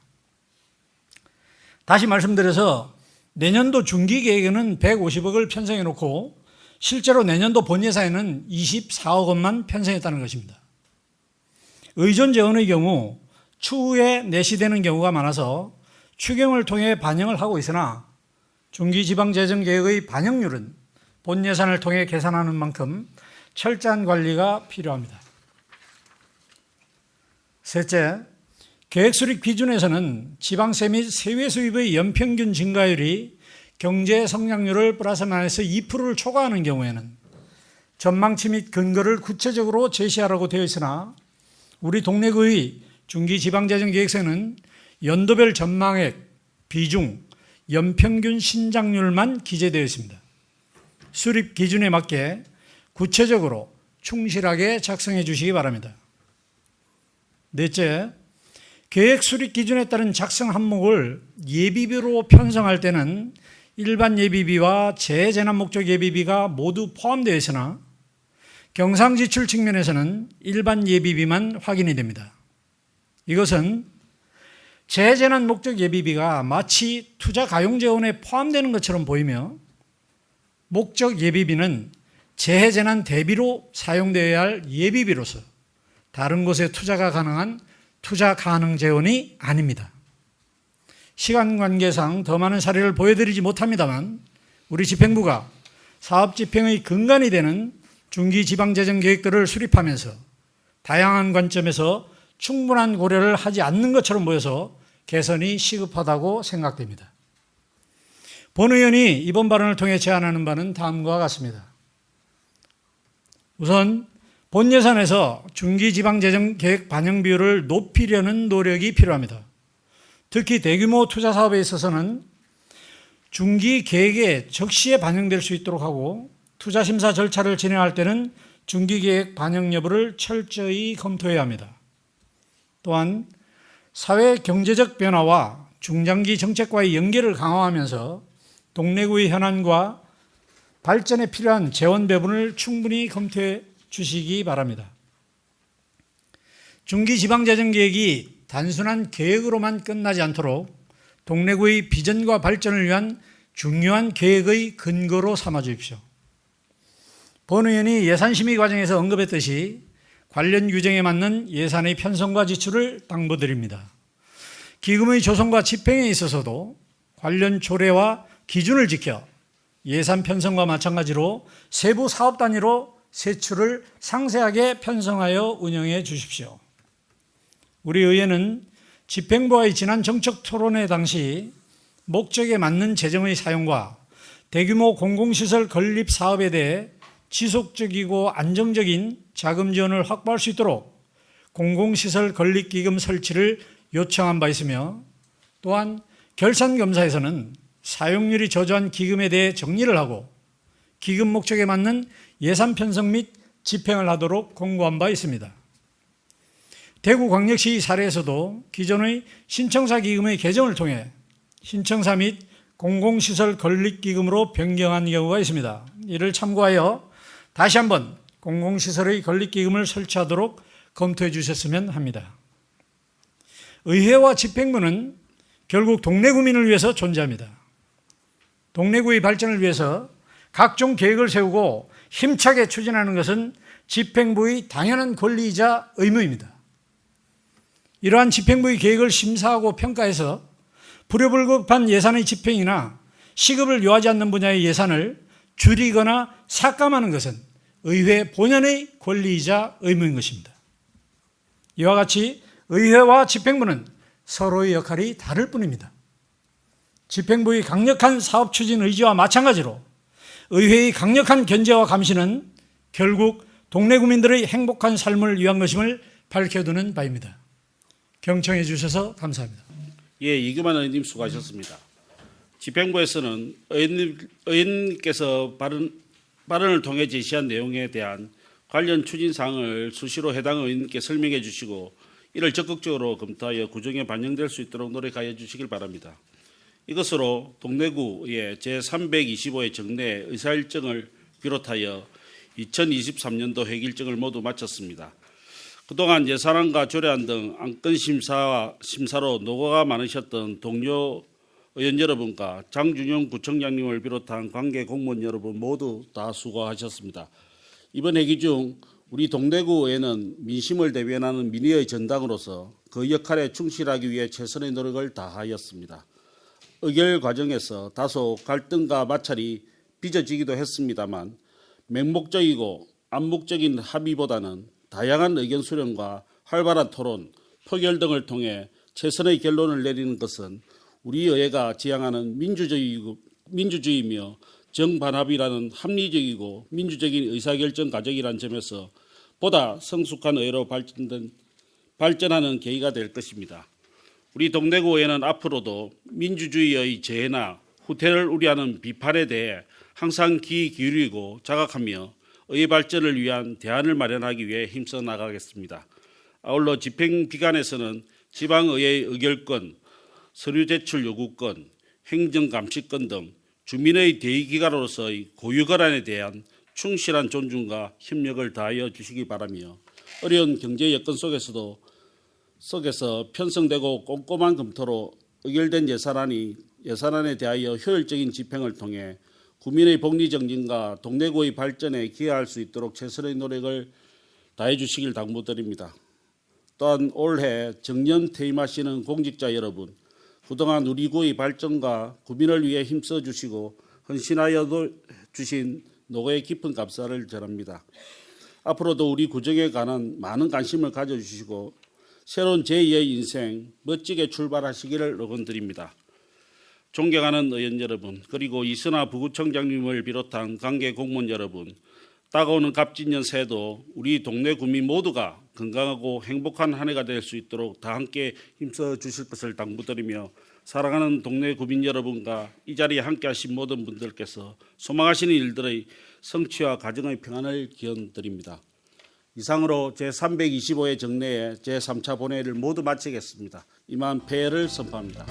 다시 말씀드려서 내년도 중기계획에는 150억을 편성해 놓고 실제로 내년도 본예산에는 24억 원만 편성했다는 것입니다. 의존재원의 경우 추후에 내시되는 경우가 많아서 추경을 통해 반영을 하고 있으나 중기지방재정계획의 반영률은 본예산을 통해 계산하는 만큼 철저한 관리가 필요합니다. 셋째, 계획수립 기준에서는 지방세 및 세외 수입의 연평균 증가율이 경제 성장률을 플러스 마이너스 2%를 초과하는 경우에는 전망치 및 근거를 구체적으로 제시하라고 되어 있으나 우리 동래구의 중기지방재정계획서는 연도별 전망액, 비중, 연평균 신장률만 기재되어 있습니다. 수립 기준에 맞게 구체적으로 충실하게 작성해 주시기 바랍니다. 넷째, 계획 수립 기준에 따른 작성 항목을 예비비로 편성할 때는 일반 예비비와 재재난 목적 예비비가 모두 포함되어 있으나 경상지출 측면에서는 일반 예비비만 확인이 됩니다. 이것은 재재난 목적 예비비가 마치 투자 가용 재원에 포함되는 것처럼 보이며 목적 예비비는 재해재난 대비로 사용되어야 할 예비비로서 다른 곳에 투자가 가능한 투자 가능 재원이 아닙니다. 시간 관계상 더 많은 사례를 보여드리지 못합니다만 우리 집행부가 사업 집행의 근간이 되는 중기지방재정 계획들을 수립하면서 다양한 관점에서 충분한 고려를 하지 않는 것처럼 보여서 개선이 시급하다고 생각됩니다. 본 의원이 이번 발언을 통해 제안하는 바는 다음과 같습니다. 우선 본 예산에서 중기지방재정계획 반영 비율을 높이려는 노력이 필요합니다. 특히 대규모 투자 사업에 있어서는 중기 계획에 적시에 반영될 수 있도록 하고 투자 심사 절차를 진행할 때는 중기 계획 반영 여부를 철저히 검토해야 합니다. 또한 사회 경제적 변화와 중장기 정책과의 연계를 강화하면서 동래구의 현안과 발전에 필요한 재원 배분을 충분히 검토해 주시기 바랍니다. 중기지방재정계획이 단순한 계획으로만 끝나지 않도록 동래구의 비전과 발전을 위한 중요한 계획의 근거로 삼아 주십시오. 본 의원이 예산심의 과정에서 언급했듯이 관련 규정에 맞는 예산의 편성과 지출을 당부드립니다. 기금의 조성과 집행에 있어서도 관련 조례와 기준을 지켜 예산 편성과 마찬가지로 세부 사업 단위로 세출을 상세하게 편성하여 운영해 주십시오. 우리 의회는 집행부와의 지난 정책 토론회 당시 목적에 맞는 재정의 사용과 대규모 공공시설 건립 사업에 대해 지속적이고 안정적인 자금 지원을 확보할 수 있도록 공공시설 건립기금 설치를 요청한 바 있으며 또한 결산검사에서는 사용률이 저조한 기금에 대해 정리를 하고 기금 목적에 맞는 예산 편성 및 집행을 하도록 공고한 바 있습니다. 대구광역시 사례에서도 기존의 신청사 기금의 개정을 통해 신청사 및 공공시설 건립기금으로 변경한 경우가 있습니다. 이를 참고하여 다시 한번 공공시설의 건립기금을 설치하도록 검토해 주셨으면 합니다. 의회와 집행부는 결국 동래구민을 위해서 존재합니다. 동래구의 발전을 위해서 각종 계획을 세우고 힘차게 추진하는 것은 집행부의 당연한 권리이자 의무입니다. 이러한 집행부의 계획을 심사하고 평가해서 불효불급한 예산의 집행이나 시급을 요하지 않는 분야의 예산을 줄이거나 삭감하는 것은 의회 본연의 권리이자 의무인 것입니다. 이와 같이 의회와 집행부는 서로의 역할이 다를 뿐입니다. 집행부의 강력한 사업 추진 의지와 마찬가지로 의회의 강력한 견제와 감시는 결국 동래구민들의 행복한 삶을 위한 것임을 밝혀두는 바입니다. 경청해 주셔서 감사합니다. 예, 이규만 의원님 수고하셨습니다. 집행부에서는 의원님께서 발언을 통해 제시한 내용에 대한 관련 추진 사항을 수시로 해당 의원님께 설명해 주시고 이를 적극적으로 검토하여 구정에 반영될 수 있도록 노력하여 주시길 바랍니다. 이것으로 동래구의 제325회 정례 의사일정을 비롯하여 2023년도 회기일정을 모두 마쳤습니다. 그동안 예산안과 조례안 등 안건 심사로 노고가 많으셨던 동료 의원 여러분과 장준영 구청장님을 비롯한 관계 공무원 여러분 모두 다 수고하셨습니다. 이번 회기 중 우리 동래구에는 민심을 대변하는 민의의 전당으로서 그 역할에 충실하기 위해 최선의 노력을 다하였습니다. 의결 과정에서 다소 갈등과 마찰이 빚어지기도 했습니다만 맹목적이고 암묵적인 합의보다는 다양한 의견 수렴과 활발한 토론, 표결 등을 통해 최선의 결론을 내리는 것은 우리 의회가 지향하는 민주주의이며 정반합이라는 합리적이고 민주적인 의사결정 과정이라는 점에서 보다 성숙한 의회로 발전하는 계기가 될 것입니다. 우리 동래구 의회는 앞으로도 민주주의의 재해나 후퇴를 우려하는 비판에 대해 항상 귀 기울이고 자각하며 의회 발전을 위한 대안을 마련하기 위해 힘써 나가겠습니다. 아울러 집행기관에서는 지방의회의 의결권, 서류 제출 요구권, 행정감시권 등 주민의 대의기관으로서의 고유권한에 대한 충실한 존중과 협력을 다하여 주시기 바라며 어려운 경제 여건 속에서 편성되고 꼼꼼한 검토로 의결된 예산안에 대하여 효율적인 집행을 통해 국민의 복리 정진과 동래구의 발전에 기여할 수 있도록 최선의 노력을 다해 주시길 당부드립니다. 또한 올해 정년 퇴임하시는 공직자 여러분, 그동안 우리 구의 발전과 국민을 위해 힘써 주시고 헌신하여 주신 노고에 깊은 감사를 전합니다. 앞으로도 우리 구정에 관한 많은 관심을 가져주시고 새로운 제2의 인생 멋지게 출발하시기를 응원드립니다. 존경하는 의원 여러분, 그리고 이선화 부구청장님을 비롯한 관계 공무원 여러분, 다가오는 갑진년 새해도 우리 동네 구민 모두가 건강하고 행복한 한 해가 될 수 있도록 다 함께 힘써 주실 것을 당부드리며 사랑하는 동네 구민 여러분과 이 자리에 함께하신 모든 분들께서 소망하시는 일들의 성취와 가정의 평안을 기원드립니다. 이상으로 제325회 정례의 제3차 본회의를 모두 마치겠습니다. 이만 폐회를 선포합니다.